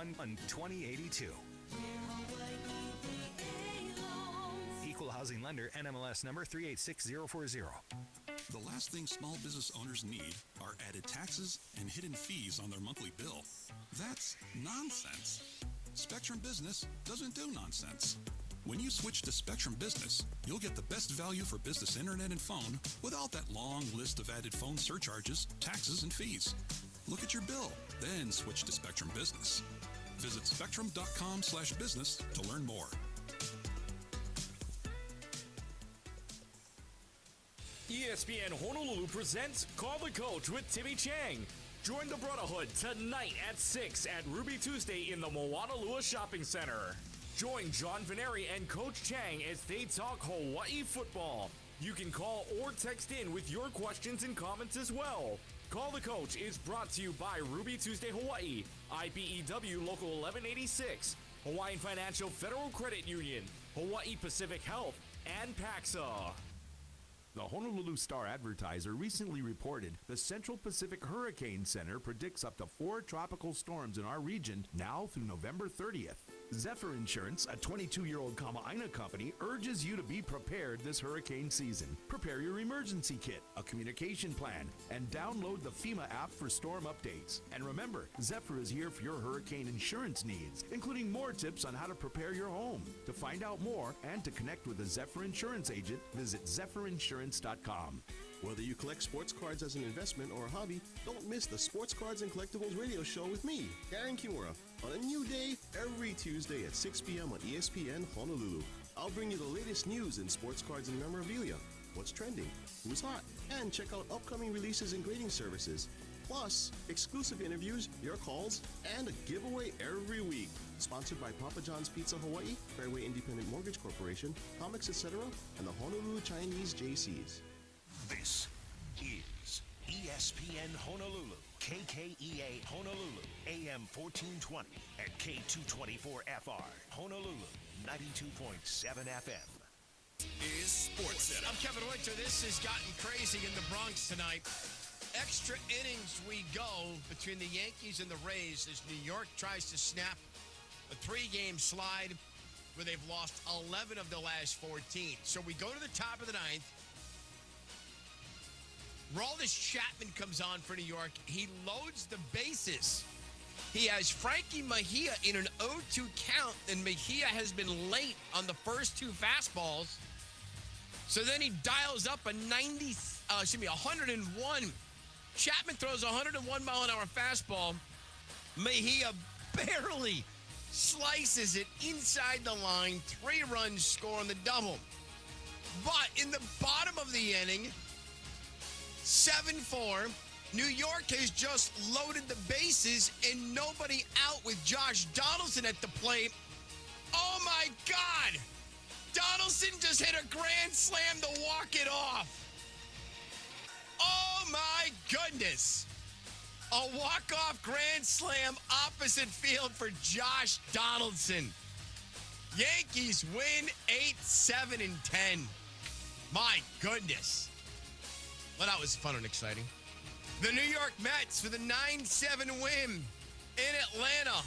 2082. Equal housing lender, NMLS number 386040. The last thing small business owners need are added taxes and hidden fees on their monthly bill. That's nonsense. Spectrum Business doesn't do nonsense. When you switch to Spectrum Business, you'll get the best value for business internet and phone without that long list of added phone surcharges, taxes, and fees. Look at your bill, then switch to Spectrum Business. Visit spectrum.com/business to learn more. ESPN Honolulu presents Call the Coach with Timmy Chang. Join the Brotherhood tonight at 6 at Ruby Tuesday in the Moanalua Shopping Center. Join John Veneri and Coach Chang as they talk Hawaii football. You can call or text in with your questions and comments as well. Call the Coach is brought to you by Ruby Tuesday Hawaii, IBEW Local 1186, Hawaiian Financial Federal Credit Union, Hawaii Pacific Health, and Pacxa. The Honolulu Star-Advertiser recently reported the Central Pacific Hurricane Center predicts up to 4 tropical storms in our region now through November 30th. Zephyr Insurance, a 22-year-old Kama'aina company, urges you to be prepared this hurricane season. Prepare your emergency kit, a communication plan, and download the FEMA app for storm updates. And remember, Zephyr is here for your hurricane insurance needs, including more tips on how to prepare your home. To find out more and to connect with a Zephyr Insurance agent, visit zephyrinsurance.com. Whether you collect sports cards as an investment or a hobby, don't miss the Sports Cards and Collectibles radio show with me, Darren Kimura, on a new day every Tuesday at 6 p.m. on ESPN Honolulu. I'll bring you the latest news in sports cards and memorabilia, what's trending, who's hot, and check out upcoming releases and grading services. Plus, exclusive interviews, your calls, and a giveaway every week. Sponsored by Papa John's Pizza Hawaii, Fairway Independent Mortgage Corporation, Comics Etc., and the Honolulu Chinese JCs. This is ESPN Honolulu, KKEA Honolulu, AM 1420 and K224FR, Honolulu, 92.7 FM. Is Sports Center. I'm Kevin Winter. This has gotten crazy in the Bronx tonight. Extra innings we go between the Yankees and the Rays as New York tries to snap a 3-game slide where they've lost 11 of the last 14. So we go to the top of the ninth. Roldis Chapman comes on for New York. He loads the bases. He has Frankie Mejia in an 0-2 count, and Mejia has been late on the first 2 fastballs. So then he dials up a 101. Chapman throws a 101-mile-an-hour fastball. Mejia barely slices it inside the line. 3 runs score on the double. But in the bottom of the inning, 7-4, New York has just loaded the bases and nobody out with Josh Donaldson at the plate. Oh, my God. Donaldson just hit a grand slam to walk it off. Oh, my goodness. A walk-off grand slam opposite field for Josh Donaldson. Yankees win 8-7-10. My goodness. Well, that was fun and exciting. The New York Mets with a 9-7 win in Atlanta.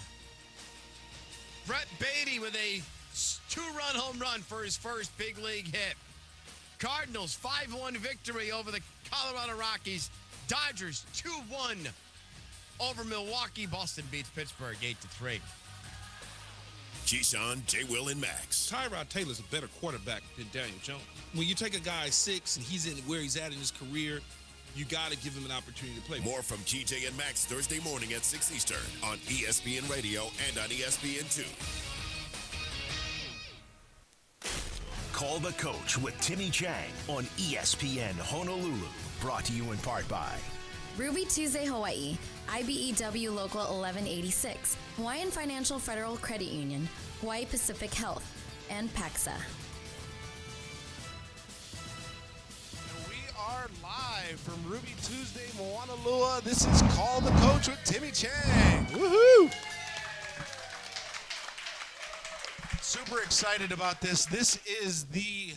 Brett Beatty with a 2-run home run for his first big league hit. Cardinals 5-1 victory over the Colorado Rockies. Dodgers 2-1 over Milwaukee. Boston beats Pittsburgh 8-3. Keyshawn, J. Will, and Max. Tyrod Taylor's a better quarterback than Daniel Jones. When you take a guy 6 and he's in where he's at in his career, you got to give him an opportunity to play. More from TJ and Max Thursday morning at 6 Eastern on ESPN Radio and on ESPN2. Call the Coach with Timmy Chang on ESPN Honolulu. Brought to you in part by Ruby Tuesday Hawaii, IBEW Local 1186, Hawaiian Financial Federal Credit Union, Hawaii Pacific Health, and Pacxa. We are live from Ruby Tuesday, Moanalua. This is Call the Coach with Timmy Chang. Woohoo! Super excited about this. This is the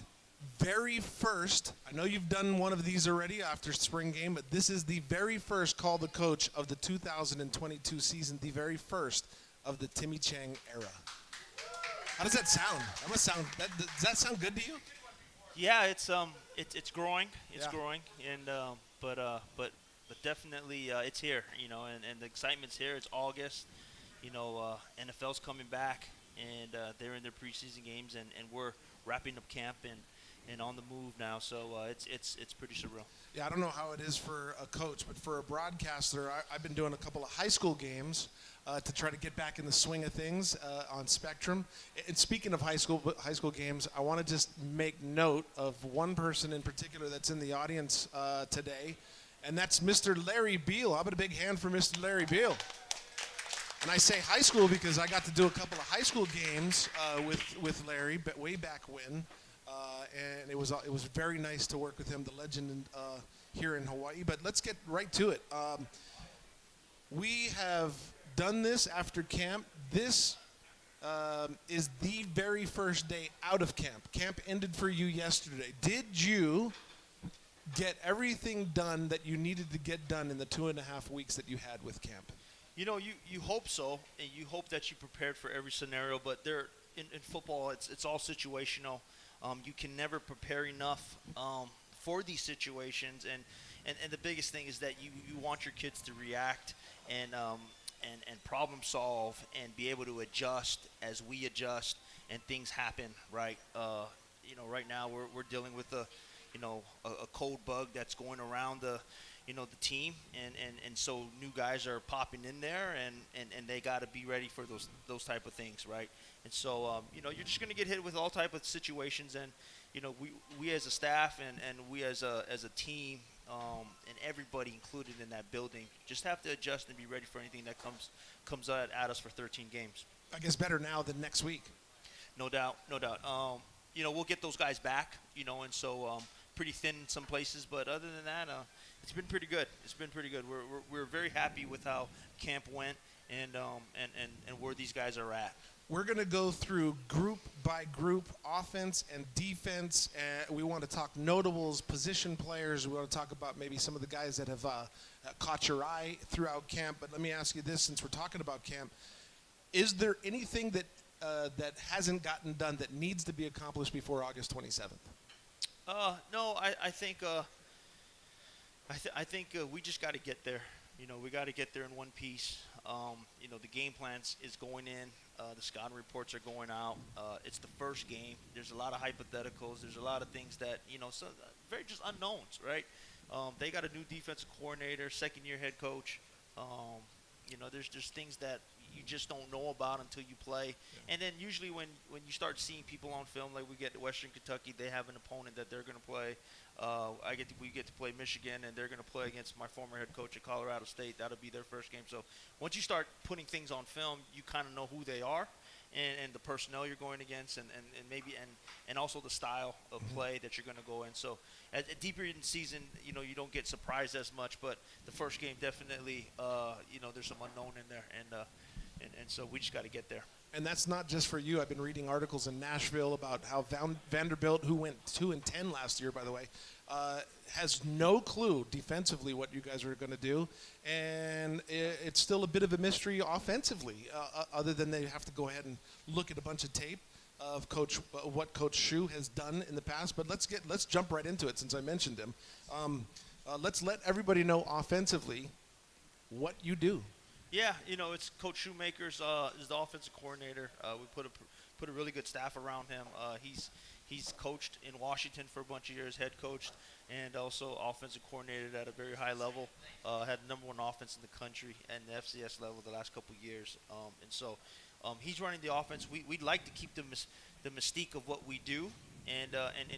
very first, I know you've done one of these already after spring game, but this is the very first Call the Coach of the 2022 season, the very first of the Timmy Chang era. How does that sound? Does that sound good to you? Yeah, it's growing. It's Yeah. growing, and but definitely it's here. And the excitement's here. It's August. NFL's coming back, and they're in their preseason games, and we're wrapping up camp and on the move now. So it's pretty surreal. Yeah, I don't know how it is for a coach, but for a broadcaster, I've been doing a couple of high school games to try to get back in the swing of things on Spectrum. And speaking of high school games, I want to just make note of one person in particular that's in the audience today, and that's Mr. Larry Beal. How about a big hand for Mr. Larry Beal? And I say high school because I got to do a couple of high school games with Larry, but way back when. And it was very nice to work with him, the legend here in Hawaii. But let's get right to it. We have done this after camp. This is the very first day out of camp. Camp ended for you yesterday. Did you get everything done that you needed to get done in the 2.5 weeks that you had with camp? You hope so, and you hope that you prepared for every scenario. But in football, it's all situational. You can never prepare enough for these situations, and the biggest thing is that you want your kids to react and problem solve and be able to adjust as we adjust and things happen. Right, right now we're dealing with a cold bug that's going around the team, and so new guys are popping in there, and they got to be ready for those type of things, right? And so you're just going to get hit with all type of situations, and we as a staff and we as a team and everybody included in that building just have to adjust and be ready for anything that comes at us for 13 games. I guess better now than next week. No doubt. We'll get those guys back, and so pretty thin in some places, but other than that, it's been pretty good. We're very happy with how camp went and where these guys are at. We're going to go through group by group, offense and defense. We want to talk notables, position players. We want to talk about maybe some of the guys that have caught your eye throughout camp. But let me ask you this, since we're talking about camp, is there anything that hasn't gotten done that needs to be accomplished before August 27th? No, I think we just got to get there. We got to get there in one piece. The game plan is going in. The scouting reports are going out. It's the first game. There's a lot of hypotheticals. There's a lot of things that, very just unknowns, right? They got a new defensive coordinator, second-year head coach. There's things that you just don't know about until you play. Yeah. And then usually when you start seeing people on film, like we get to Western Kentucky, they have an opponent that they're going to play. We get to play Michigan, and they're going to play against my former head coach at Colorado State. That'll be their first game. So once you start putting things on film, you kind of know who they are and the personnel you're going against, and maybe and also the style of play that you're going to go in. So at deeper in the season, you don't get surprised as much, but the first game definitely, there's some unknown in there, and so we just got to get there. And that's not just for you. I've been reading articles in Nashville about how Vanderbilt, who went 2-10 last year, by the way, has no clue defensively what you guys are going to do. And it's still a bit of a mystery offensively, other than they have to go ahead and look at a bunch of tape of what Coach Shu has done in the past. But let's jump right into it since I mentioned him. Let's let everybody know offensively what you do. Yeah, it's Coach Shoemaker's is the offensive coordinator. We put a really good staff around him. He's coached in Washington for a bunch of years, head coached, and also offensive coordinated at a very high level. Had number one offense in the country and the FCS level the last couple of years. And so he's running the offense. We'd like to keep the mystique of what we do. And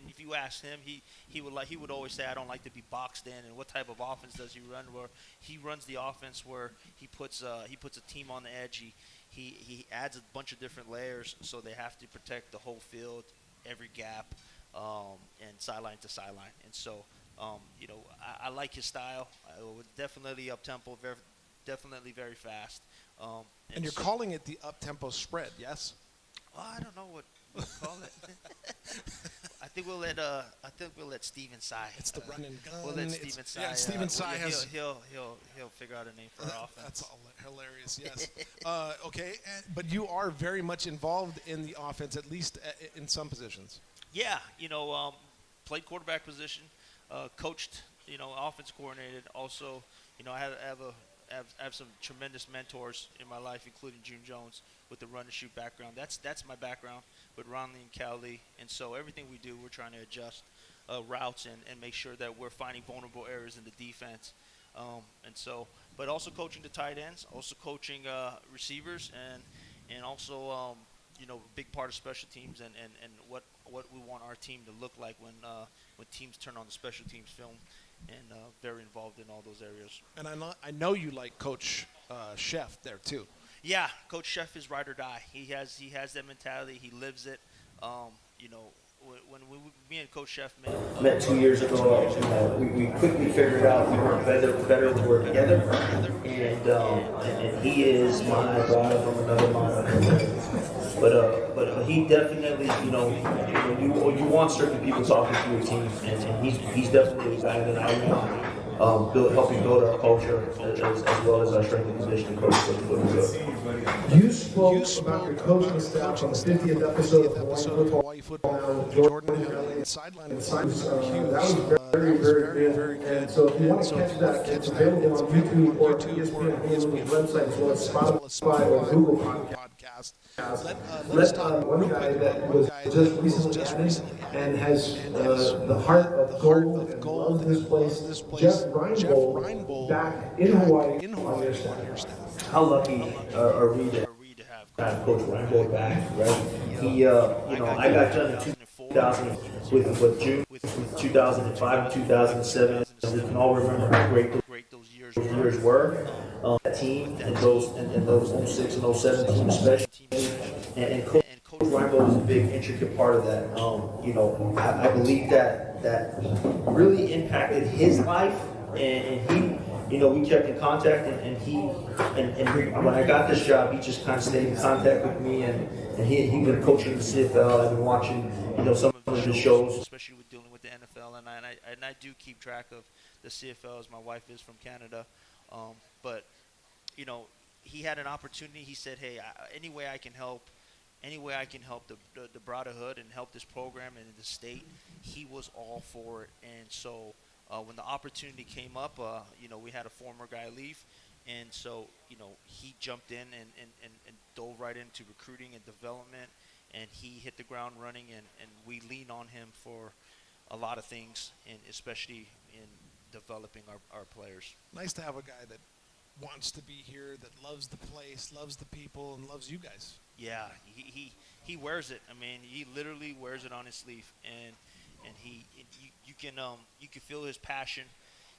if you ask him, he would always say, I don't like to be boxed in. And what type of offense does he run? Where he runs the offense where he puts a team on the edge. He adds a bunch of different layers, so they have to protect the whole field, every gap, and sideline to sideline. And so, I like his style. Definitely up tempo, definitely very fast. And you're calling it the up tempo spread, yes? I don't know what call it. think we'll let Steven Tsai. It's the run and gun. We'll let Steven Tsai. Yeah, Steven Tsai has. He'll figure out a name for our offense. That's all hilarious. Yes. Okay, but you are very much involved in the offense, at least in some positions. Yeah, played quarterback position, coached, offense coordinated. Also, I have some tremendous mentors in my life, including June Jones with the run and shoot background. That's my background with Ronley and Cowley. And so everything we do, we're trying to adjust routes and make sure that we're finding vulnerable areas in the defense. But also coaching the tight ends, also coaching receivers, and also a big part of special teams and what we want our team to look like when teams turn on the special teams film, and very involved in all those areas. And I know you like Coach Chef there too. Yeah, Coach Chef is ride or die. He has that mentality. He lives it. When me and Coach Chef met 2 years ago, we quickly figured out we were better to work together, and he is my brother from another mother. But he definitely, you want certain people talking to your team, and he's definitely the guy that I want. Helping build our culture as well as our strength and conditioning coach. You spoke about your coaching staff on the 50th episode of Hawaii Football Now with Jordan sideline. That was very, very good. And so if you want to catch that, it's available on YouTube or ESPN website as well as Spotify or Google Podcast. One guy that was just recently added and has the heart of gold and loves this place, Jeff Reinbold, back in Hawaii on your staff. How lucky are we to have Coach Reinbold back, right? He, I got done in 2000 with June, 2005 and 2007. We can all remember how great those years were. That team and those 06 and 07 teams especially. And Coach Reinbold was a big, intricate part of that. I believe that really impacted his life, and he, we kept in contact, and when I got this job, he just kind of stayed in contact with me, and he'd been coaching the CFL. I've been watching, some of his shows, especially with dealing with the NFL, and I do keep track of the CFL as my wife is from Canada, but he had an opportunity. He said, "Hey, any way I can help the Brotherhood and help this program and the state," he was all for it. And so when the opportunity came up, we had a former guy leave, and so he jumped in and dove right into recruiting and development, and he hit the ground running, and we lean on him for a lot of things, and especially in developing our players. Nice to have a guy that wants to be here, that loves the place, loves the people, and loves you guys. Yeah, he wears it. I mean, he literally wears it on his sleeve, and you can feel his passion.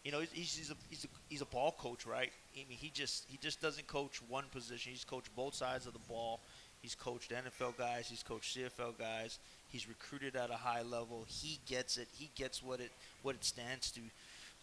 He's a ball coach, right? I mean, he just doesn't coach one position. He's coached both sides of the ball. He's coached NFL guys. He's coached CFL guys. He's recruited at a high level. He gets it. He gets what it stands to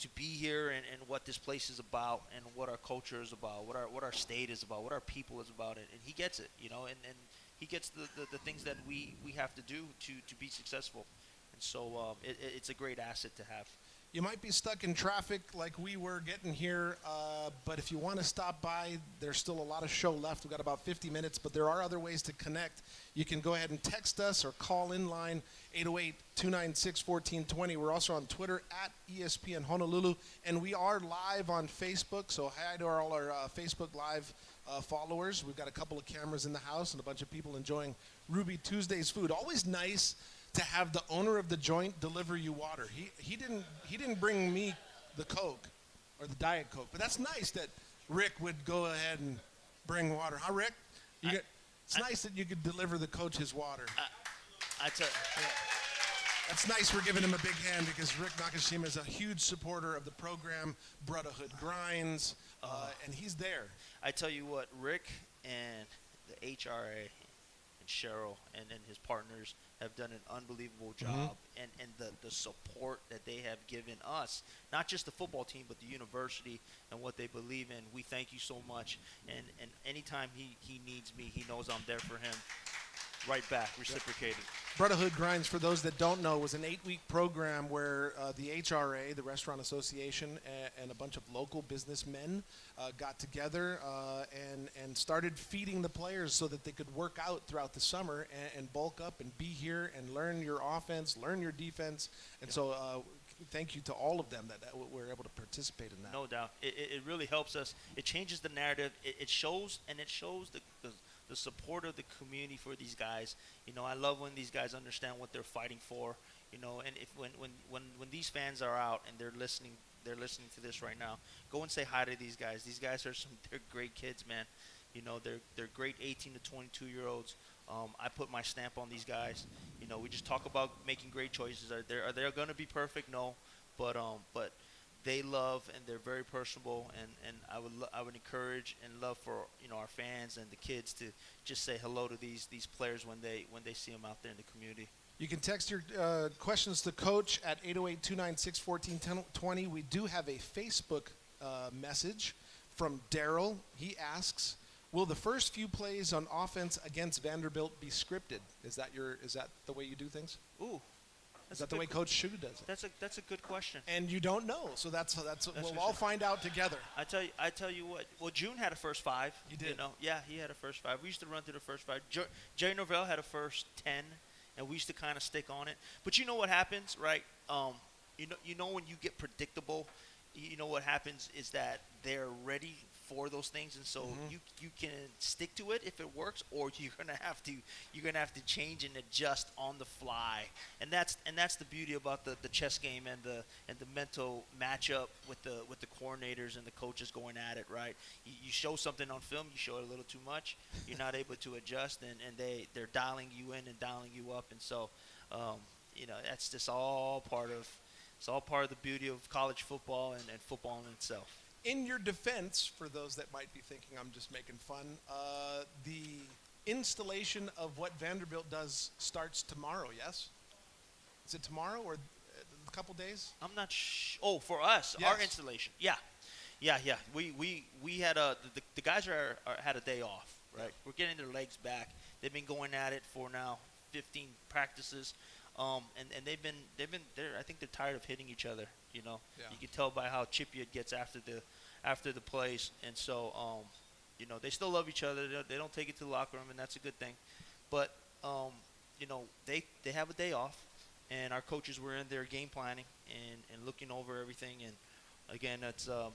be here, and what this place is about, and what our culture is about, what our state is about, what our people is about, and he gets it, and he gets the things that we have to do to be successful, and so it's a great asset to have. You might be stuck in traffic like we were getting here, but if you want to stop by, there's still a lot of show left. We've got about 50 minutes, but there are other ways to connect. You can go ahead and text us or call in line 808-296-1420. We're also on Twitter at ESPN Honolulu, and we are live on Facebook, so hi to all our Facebook Live followers. We've got a couple of cameras in the house and a bunch of people enjoying Ruby Tuesday's food. Always nice to have the owner of the joint deliver you water. He didn't bring me the Coke or the Diet Coke, but that's nice that Rick would go ahead and bring water. Huh, Rick? It's nice that you could deliver the coach his water. That's nice. We're giving him a big hand because Rick Nakashima is a huge supporter of the program, Brotherhood Grinds, and he's there. I tell you what, Rick and the HRA and Cheryl and his partners have done an unbelievable job, and the support that they have given us, not just the football team, but the university and what they believe in. We thank you so much, and anytime he needs me, he knows I'm there for him. right back, reciprocated. Brotherhood Grinds, for those that don't know, was an 8-week program where the HRA, the Restaurant Association, and a bunch of local businessmen got together and started feeding the players so that they could work out throughout the summer and bulk up and be here and learn your offense, learn your defense. And so thank you to all of them that were able to participate in that. No doubt. It really helps us. It changes the narrative. It shows the support of the community for these guys. You know, I love when these guys understand what they're fighting for. You know, and if when these fans are out and they're listening to this right now, go and say hi to these guys. These guys they're great kids, man. You know, they're great 18 to 22-year-olds. I put my stamp on these guys. You know, we just talk about making great choices. Are they going to be perfect? No, but they love and they're very personable, and I would encourage and love for our fans and the kids to just say hello to these players when they see them out there in the community. You can text your questions to Coach at 808-296-1420. We do have a Facebook message from Daryl. He asks, will the first few plays on offense against Vanderbilt be scripted? Is that the way you do things? Ooh. Is that the way Coach Shu does it? That's a good question. And you don't know, so that's we'll all find out together. I tell you what. Well, June had a first 5. He did. You know, yeah, he had a first 5. We used to run through the first 5. Jerry Norvell had a first 10, and we used to kind of stick on it. But you know what happens, right? You know when you get predictable, you know what happens is that they're ready for those things, and so you can stick to it if it works, or you're gonna have to change and adjust on the fly, and that's the beauty about the chess game and the mental matchup with the coordinators and the coaches going at it, right? You show something on film, you show it a little too much, you're not able to adjust, and they're dialing you in and dialing you up, and so that's just all part of the beauty of college football and football in itself. In your defense, for those that might be thinking I'm just making fun, the installation of what Vanderbilt does starts tomorrow, yes? Is it tomorrow or a couple days? I'm not Oh, for us, yes. Our installation. Yeah. We had the guys had a day off, right? We're getting their legs back. They've been going at it for now 15 practices. And I think they're tired of hitting each other. You know, You can tell by how chippy it gets after the plays, and so they still love each other. They don't take it to the locker room, and that's a good thing. But they have a day off, and our coaches were in there game planning and looking over everything. And again, it's the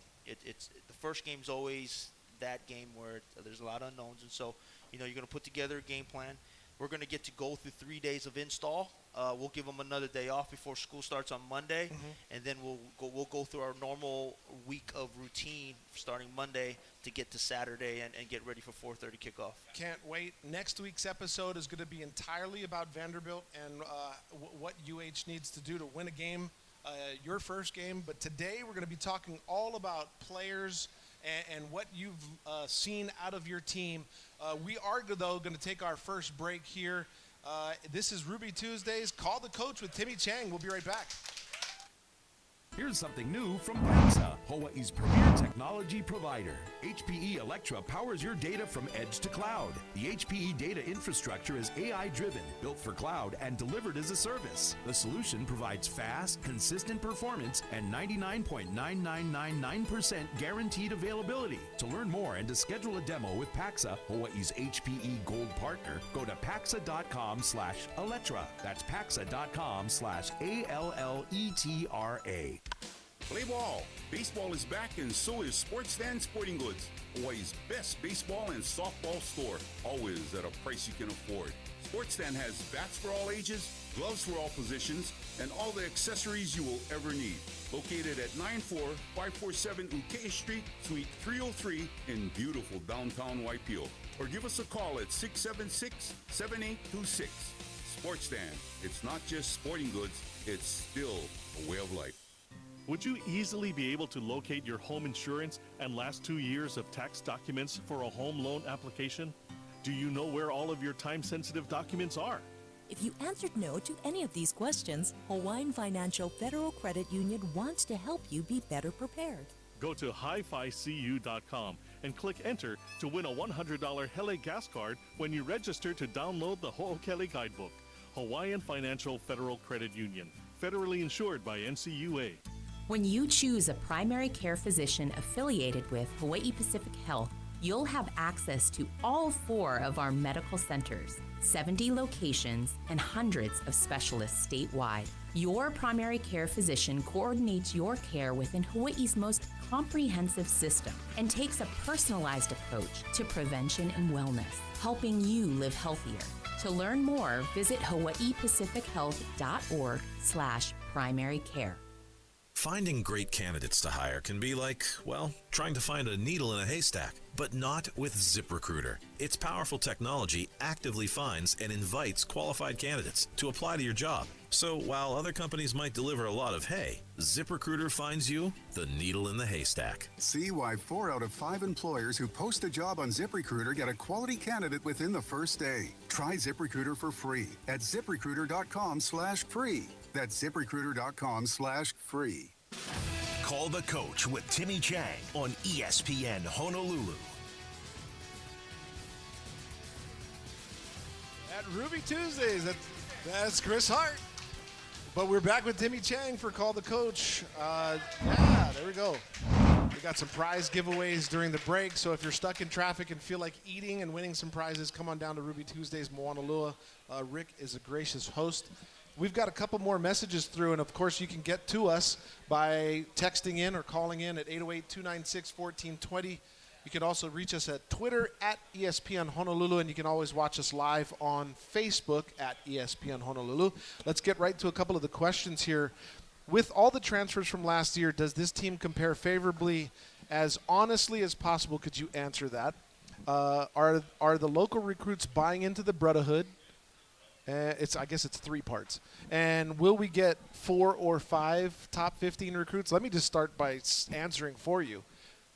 first game's always that game where there's a lot of unknowns, and so you're going to put together a game plan. We're going to get to go through 3 days of install. We'll give them another day off before school starts on Monday, and then we'll go through our normal week of routine starting Monday to get to Saturday and get ready for 4:30 kickoff. Can't wait. Next week's episode is going to be entirely about Vanderbilt and what UH needs to do to win a game, your first game. But today we're going to be talking all about players and what you've seen out of your team. We are, though, going to take our first break here. This is Ruby Tuesdays. Call the Coach with Timmy Chang. We'll be right back. Here's something new from Pacxa, Hawaii's premier technology provider. HPE Electra powers your data from edge to cloud. The HPE data infrastructure is AI-driven, built for cloud, and delivered as a service. The solution provides fast, consistent performance and 99.9999% guaranteed availability. To learn more and to schedule a demo with Pacxa, Hawaii's HPE Gold partner, go to paxa.com/Electra. That's paxa.com/ALLETRA. Play ball. Baseball is back, and so is Sports Stand Sporting Goods, Hawaii's best baseball and softball store, always at a price you can afford. Sports Stand has bats for all ages, gloves for all positions, and all the accessories you will ever need. Located at 94547 Ukea Street, Suite 303 in beautiful downtown Waipio. Or give us a call at 676-7826. Sports Stand. It's not just sporting goods, it's still a way of life. Would you easily be able to locate your home insurance and last 2 years of tax documents for a home loan application? Do you know where all of your time-sensitive documents are? If you answered no to any of these questions, Hawaiian Financial Federal Credit Union wants to help you be better prepared. Go to hificu.com and click enter to win a $100 Hele gas card when you register to download the Ho'okele Guidebook. Hawaiian Financial Federal Credit Union, federally insured by NCUA. When you choose a primary care physician affiliated with Hawaii Pacific Health, you'll have access to all 4 of our medical centers, 70 locations, and hundreds of specialists statewide. Your primary care physician coordinates your care within Hawaii's most comprehensive system and takes a personalized approach to prevention and wellness, helping you live healthier. To learn more, visit hawaiipacifichealth.org/primary care. Finding great candidates to hire can be like, well, trying to find a needle in a haystack, but not with ZipRecruiter. Its powerful technology actively finds and invites qualified candidates to apply to your job. So while other companies might deliver a lot of hay, ZipRecruiter finds you the needle in the haystack. See why 4 out of 5 employers who post a job on ZipRecruiter get a quality candidate within the first day. Try ZipRecruiter for free at ZipRecruiter.com/free. That's ZipRecruiter.com/free. Call the Coach with Timmy Chang on ESPN Honolulu. At Ruby Tuesdays, that's Chris Hart. But we're back with Timmy Chang for Call the Coach. There we go. We got some prize giveaways during the break, so if you're stuck in traffic and feel like eating and winning some prizes, come on down to Ruby Tuesdays, Moanalua. Rick is a gracious host. We've got a couple more messages through, and of course you can get to us by texting in or calling in at 808-296-1420. You can also reach us at Twitter at ESPN Honolulu, and you can always watch us live on Facebook at ESPN Honolulu. Let's get right to a couple of the questions here. With all the transfers from last year, does this team compare favorably? As honestly as possible, could you answer that? Are the local recruits buying into the Brotherhood? I guess it's 3 parts. And will we get 4 or 5 top 15 recruits? Let me just start by answering for you.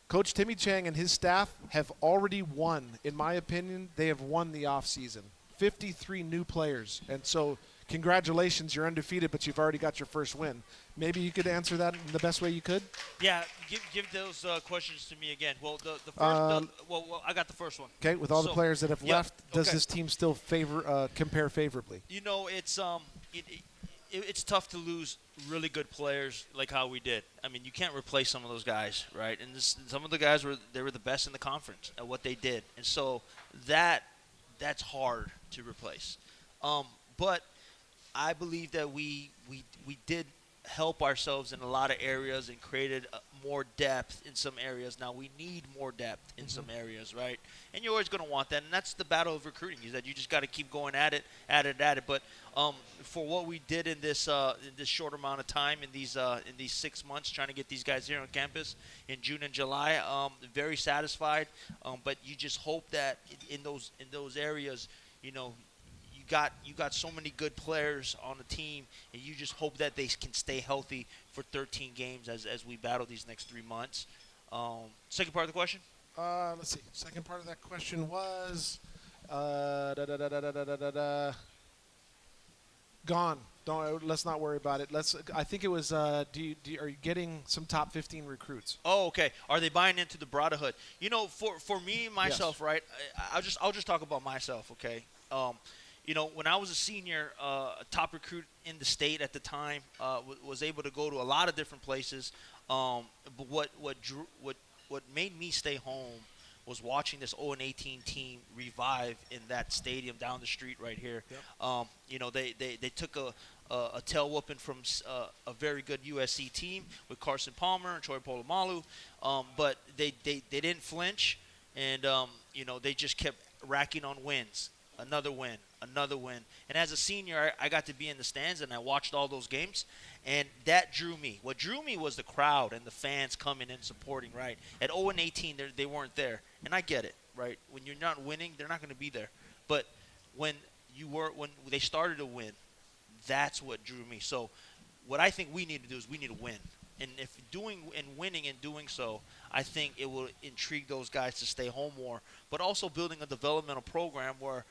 Coach Timmy Chang and his staff have already won. In my opinion, they have won the offseason. 53 new players. And so congratulations, you're undefeated, but you've already got your first win. Maybe you could answer that in the best way you could? Yeah, give those questions to me again. Well, the first, I got the first one. Okay, with all the players that have left, does this team still compare favorably? You know, it's tough to lose really good players like how we did. I mean, you can't replace some of those guys, right? And some of the guys were the best in the conference at what they did, and so that's hard to replace. But I believe that we did help ourselves in a lot of areas and created more depth in some areas. Now we need more depth in some areas, right? And you're always going to want that, and that's the battle of recruiting. Is that you just got to keep going at it. But for what we did in this short amount of time in these 6 months, trying to get these guys here on campus in June and July, very satisfied. But you just hope that in those areas, you know, you got so many good players on the team, and you just hope that they can stay healthy for 13 games as we battle these next 3 months. Second part of the question? Let's see. Second part of that question was gone. Let's not worry about it. I think it was. Are you getting some top 15 recruits? Oh, okay. Are they buying into the Brotherhood? You know, for me myself, yes. Right? I'll just talk about myself, okay? You know, when I was a senior, a top recruit in the state at the time, was able to go to a lot of different places. But what made me stay home was watching this 0-18 team revive in that stadium down the street right here. Yep. You know, they took a tail whooping from a very good USC team with Carson Palmer and Troy Polamalu, but they didn't flinch, and you know, they just kept racking on wins. Another win. And as a senior, I got to be in the stands, and I watched all those games, and that drew me. What drew me was the crowd and the fans coming in supporting, right? At 0-18, they weren't there, and I get it, right? When you're not winning, they're not going to be there. But when they started to win, that's what drew me. So what I think we need to do is we need to win. And if winning and doing so, I think it will intrigue those guys to stay home more. But also building a developmental program where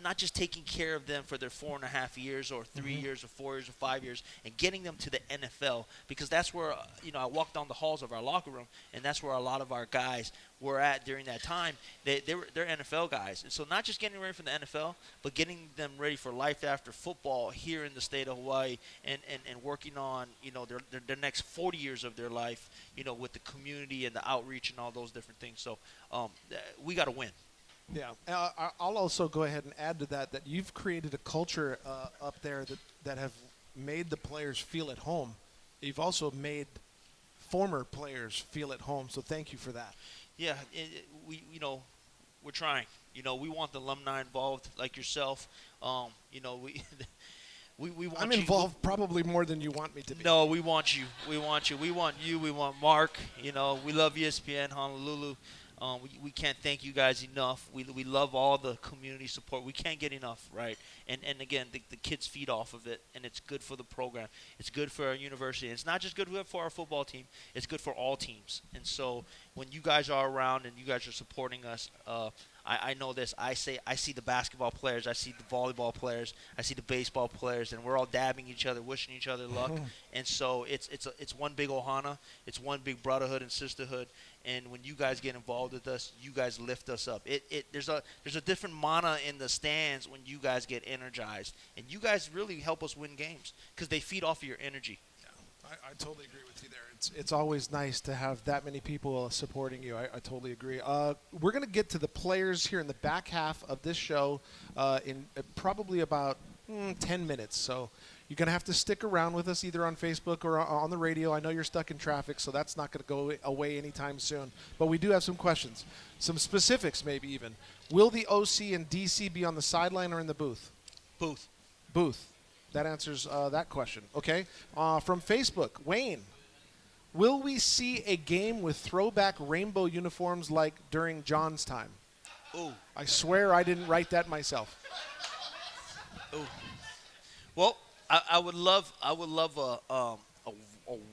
not just taking care of them for their 4.5 years or 3 years or 4 years or 5 years, and getting them to the NFL, because that's where I walk down the halls of our locker room, and that's where a lot of our guys were at during that time. They're NFL guys, and so not just getting ready for the NFL, but getting them ready for life after football here in the state of Hawaii, and working on their next 40 years of their life, with the community and the outreach and all those different things. So we got to win. Yeah, I'll also go ahead and add to that you've created a culture up there that have made the players feel at home. You've also made former players feel at home, so thank you for that. Yeah, we're trying. We want the alumni involved, like yourself. We want I'm you. involved probably more than you want me to be. No, we want you. We want you. We want you. We want Mark. We love ESPN Honolulu. We can't thank you guys enough. We love all the community support. We can't get enough, right? And again, the kids feed off of it, and it's good for the program. It's good for our university. It's not just good for our football team. It's good for all teams. And so when you guys are around and you guys are supporting us, I know this. I see the basketball players. I see the volleyball players. I see the baseball players, and we're all dabbing each other, wishing each other luck. And so it's one big ohana. It's one big brotherhood and sisterhood. And when you guys get involved with us, you guys lift us up. There's a different mana in the stands when you guys get energized, and you guys really help us win games because they feed off of your energy. I totally agree with you there. It's always nice to have that many people supporting you. I totally agree. We're going to get to the players here in the back half of this show in probably about 10 minutes. So you're going to have to stick around with us either on Facebook or on the radio. I know you're stuck in traffic, so that's not going to go away anytime soon. But we do have some questions, some specifics maybe even. Will the OC and DC be on the sideline or in the booth? Booth. That answers that question. Okay. From Facebook, Wayne, will we see a game with throwback rainbow uniforms like during John's time? Ooh. I swear I didn't write that myself. Ooh. Well, I would love a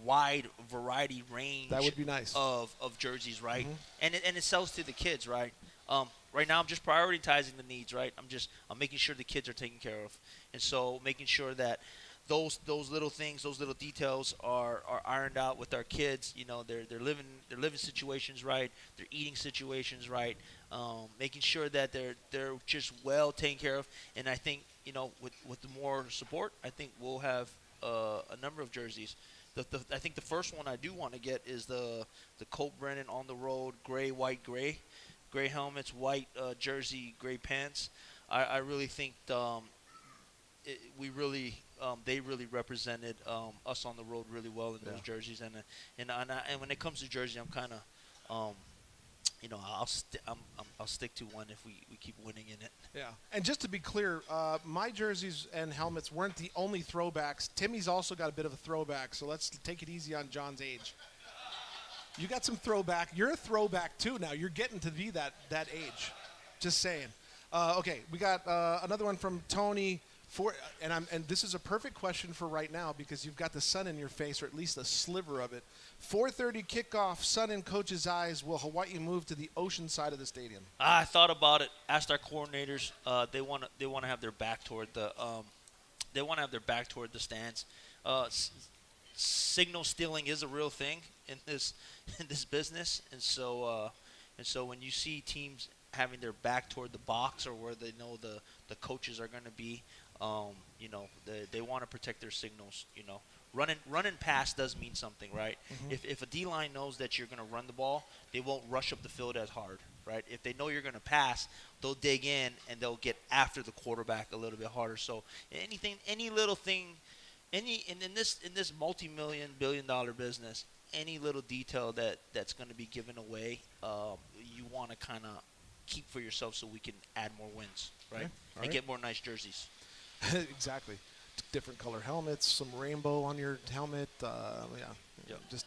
wide variety range. That would be nice. Of jerseys, right? And it sells to the kids, right? Right now I'm just prioritizing the needs, right? I'm making sure the kids are taken care of, and so making sure that those little things, those little details are ironed out with our kids. They're living situations right, they're eating situations right, making sure that they're just well taken care of. And I think with the more support, I think we'll have a number of jerseys. I think the first one I do want to get is the Colt Brennan on the road gray, white, gray helmets, white jersey, gray pants. I really think they really represented us on the road really well in those jerseys. And when it comes to jersey, I'm kind of I'll stick to one if we keep winning in it. Yeah. And just to be clear, my jerseys and helmets weren't the only throwbacks. Timmy's also got a bit of a throwback, so let's take it easy on John's age. You got some throwback. You're a throwback too now. You're getting to be that age. Just saying. Okay, we got another one from Tony. And this is a perfect question for right now because you've got the sun in your face, or at least a sliver of it. 4:30 kickoff, sun in coach's eyes. Will Hawaii move to the ocean side of the stadium? I thought about it. Asked our coordinators. They want to have their back toward the stands. Signal stealing is a real thing in this business, and so when you see teams having their back toward the box or where they know the coaches are going to be, they want to protect their signals. Running past does mean something, right? If a D-line knows that you're going to run the ball, they won't rush up the field as hard, right? If they know you're going to pass, they'll dig in and they'll get after the quarterback a little bit harder. So any little thing, in this multi-million, billion-dollar business, any little detail that's going to be given away, you want to kind of keep for yourself so we can add more wins, right? And get more nice jerseys. Exactly. Different color helmets, some rainbow on your helmet.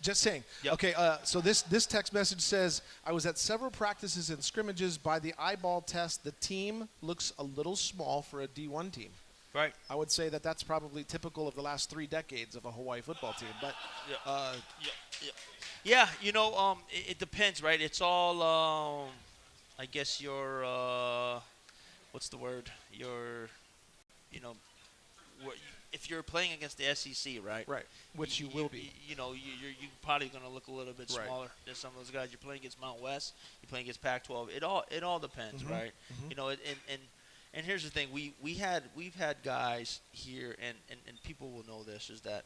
Just saying. Yep. Okay, so this text message says, I was at several practices and scrimmages. By the eyeball test, the team looks a little small for a D1 team. Right. I would say that's probably typical of the last 3 decades of a Hawaii football team. But it depends, right? It's all I guess your what's the word? If you're playing against the SEC, right? Right. Which you will be. You're probably going to look a little bit Right. smaller than some of those guys. You're playing against Mount West. You're playing against Pac-12. It all depends, Mhm. right? Mhm. And here's the thing. We've had guys here, and people will know this, is that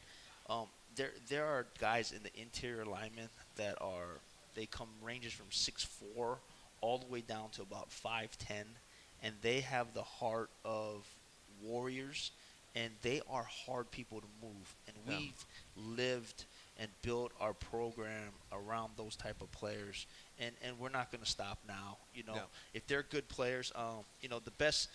there are guys in the interior linemen that they come ranges from 6'4" all the way down to about 5'10", and they have the heart of warriors, and they are hard people to move. And Yeah. we've lived and built our program around those type of players, and we're not going to stop now. Yeah. If they're good players, the best.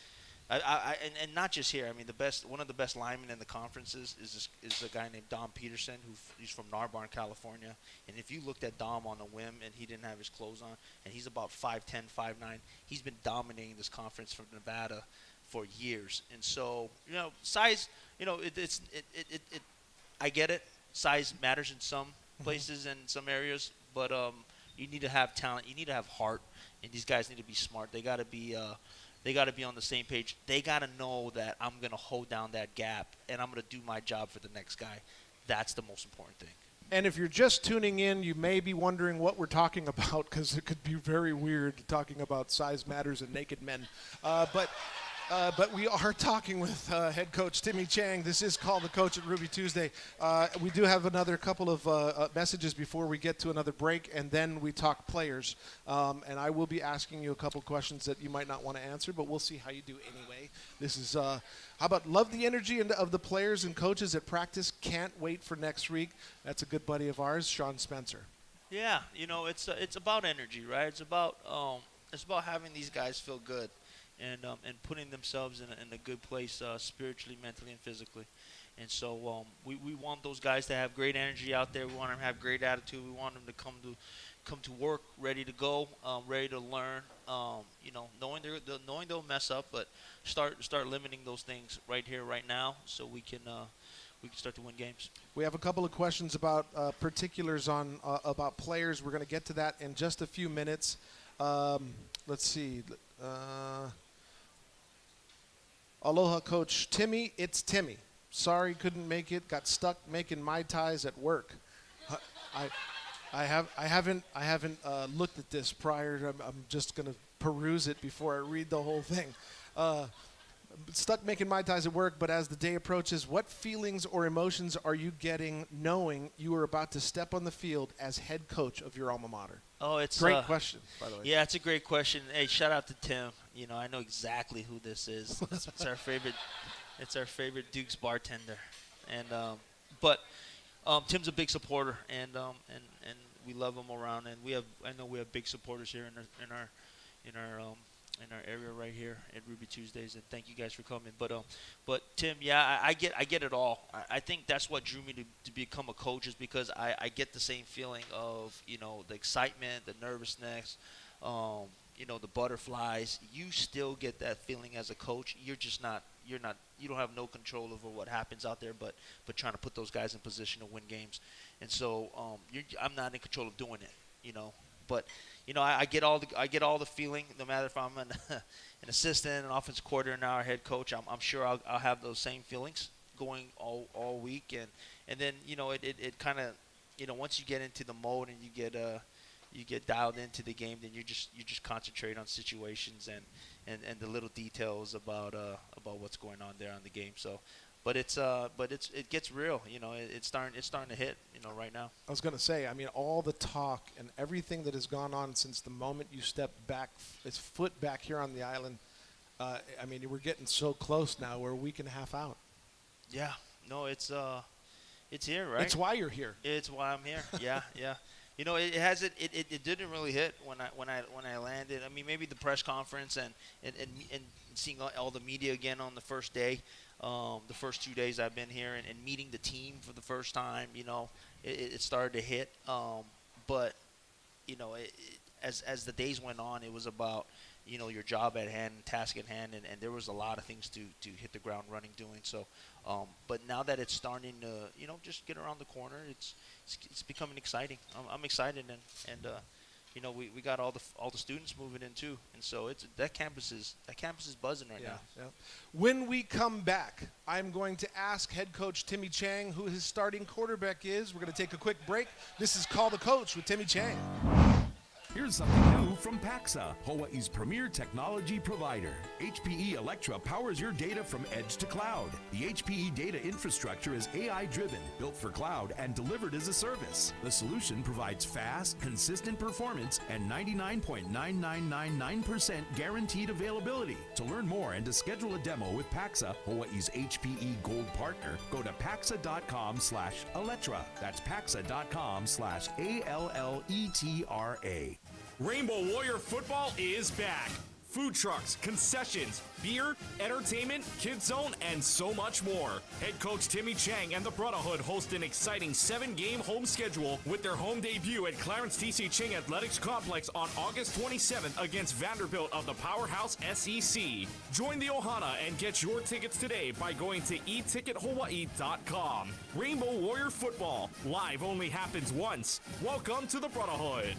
And not just here. I mean, one of the best linemen in the conferences is a guy named Dom Peterson, he's from Narbonne, California. And if you looked at Dom on the whim and he didn't have his clothes on, and he's about 5'10", 5'9", he's been dominating this conference from Nevada for years. And so, size, I get it. Size matters in some places and some areas, but you need to have talent. You need to have heart, and these guys need to be smart. They got to be on the same page. They got to know that I'm going to hold down that gap, and I'm going to do my job for the next guy. That's the most important thing. And if you're just tuning in, you may be wondering what we're talking about, because it could be very weird talking about size matters and naked men. But we are talking with head coach Timmy Chang. This is Call the Coach at Ruby Tuesday. We do have another couple of messages before we get to another break, and then we talk players. And I will be asking you a couple questions that you might not want to answer, but we'll see how you do anyway. This is, how about love the energy of the players and coaches at practice. Can't wait for next week. That's a good buddy of ours, Sean Spencer. Yeah, it's about energy, right? It's about having these guys feel good. And putting themselves in a good place spiritually, mentally, and physically. And so we want those guys to have great energy out there. We want them to have great attitude. We want them to come to work ready to go, ready to learn. Knowing they'll mess up, but start limiting those things right here, right now, so we can start to win games. We have a couple of questions about particulars on about players. We're going to get to that in just a few minutes. Let's see. Aloha, Coach Timmy. It's Timmy. Sorry, couldn't make it. Got stuck making Mai Tais at work. I haven't looked at this prior. I'm just gonna peruse it before I read the whole thing. Stuck making Mai Tais at work, but as the day approaches, what feelings or emotions are you getting knowing you are about to step on the field as head coach of your alma mater? Oh, it's great question, by the way. Yeah, it's a great question. Hey, shout out to Tim. I know exactly who this is. It's our favorite. It's our favorite Duke's bartender, and but Tim's a big supporter, and we love him around, and I know we have big supporters here in our area right here at Ruby Tuesdays, and thank you guys for coming. But Tim, yeah, I get it all. I think that's what drew me to become a coach, is because I get the same feeling of the excitement, the nervousness, the butterflies. You still get that feeling as a coach. You don't have no control over what happens out there, but trying to put those guys in position to win games. And so I'm not in control of doing it, But I get all the feeling. No matter if I'm an assistant, an offensive coordinator, now our head coach, I'm sure I'll have those same feelings going all week. And then it kind of once you get into the mode and you get dialed into the game, then you just concentrate on situations and the little details about what's going on there on the game. So. But it gets real, It's starting to hit, right now. I was going to say, I mean, all the talk and everything that has gone on since the moment you stepped back, its foot back here on the island. I mean, we're getting so close now. We're a week and a half out. Yeah, no, it's here, right? It's why you're here. It's why I'm here. Yeah, yeah. It didn't really hit when I landed. I mean, maybe the press conference and seeing all the media again on the first day. The first 2 days I've been here and meeting the team for the first time, it started to hit. But as the days went on, it was about, your job at hand, task at hand, and there was a lot of things to hit the ground running doing. So, but now that it's starting to, just get around the corner, it's becoming exciting. I'm excited, and we got all the students moving in too, and so that campus is buzzing right now. Yeah. When we come back, I'm going to ask head coach Timmy Chang who his starting quarterback is. We're going to take a quick break. This is Call the Coach with Timmy Chang. Here's something new from Pacxa, Hawaii's premier technology provider. HPE Electra powers your data from edge to cloud. The HPE data infrastructure is AI-driven, built for cloud, and delivered as a service. The solution provides fast, consistent performance and 99.9999% guaranteed availability. To learn more and to schedule a demo with Pacxa, Hawaii's HPE Gold partner, go to paxa.com/Electra. That's paxa.com/ALLETRA. Rainbow Warrior Football is back. Food trucks, concessions, beer, entertainment, kids zone, and so much more. Head coach Timmy Chang and the Brotherhood host an exciting 7-game home schedule with their home debut at Clarence T.C. Ching Athletics Complex on August 27th against Vanderbilt of the Powerhouse SEC. Join the Ohana and get your tickets today by going to etickethawaii.com. Rainbow Warrior Football, live only happens once. Welcome to the Brotherhood.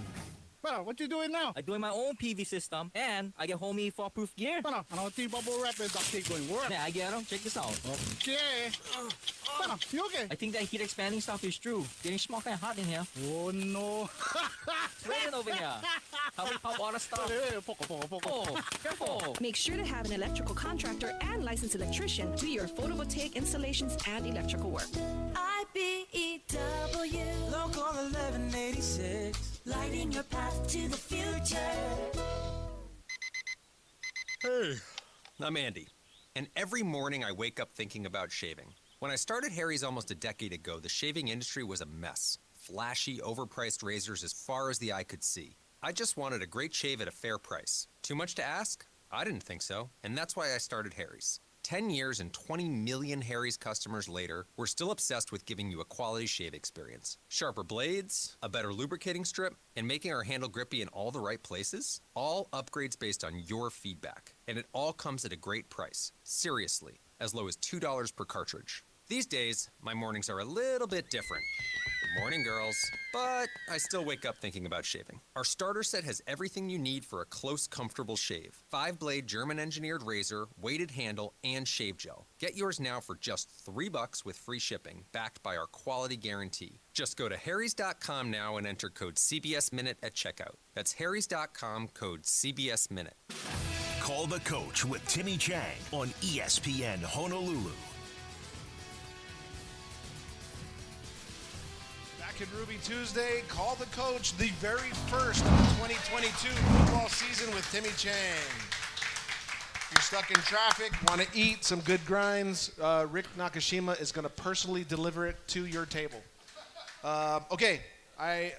Brother, what you doing now? I'm doing my own PV system, and I get homie fall-proof gear. Brother, I don't think bubble wrap is actually going to work. Yeah, I get them. Check this out. Okay. Brother, you okay? I think that heat expanding stuff is true. Getting small kind of hot in here. Oh, no. Raining over here. How we pop water stuff? Oh, careful. Make sure to have an electrical contractor and licensed electrician do your photovoltaic installations and electrical work. IBEW Local 1186, lighting your path to the future. Hey, I'm Andy, and every morning I wake up thinking about shaving. When I started Harry's almost a decade ago, the shaving industry was a mess. Flashy, overpriced razors as far as the eye could see. I just wanted a great shave at a fair price. Too much to ask? I didn't think so, and that's why I started Harry's. 10 years and 20 million Harry's customers later, we're still obsessed with giving you a quality shave experience. Sharper blades, a better lubricating strip, and making our handle grippy in all the right places? All upgrades based on your feedback. And it all comes at a great price. Seriously, as low as $2 per cartridge. These days, my mornings are a little bit different. Good morning, girls. But I still wake up thinking about shaving. Our starter set has everything you need for a close, comfortable shave. 5-blade German-engineered razor, weighted handle, and shave gel. Get yours now for just $3 with free shipping, backed by our quality guarantee. Just go to harrys.com now and enter code CBSMinute at checkout. That's harrys.com, code CBSMinute. Call the Coach with Timmy Chang on ESPN Honolulu. In Ruby Tuesday, Call the Coach, the very first of the 2022 football season with Timmy Chang. You're stuck in traffic, want to eat some good grinds, Rick Nakashima is going to personally deliver it to your table. Okay, I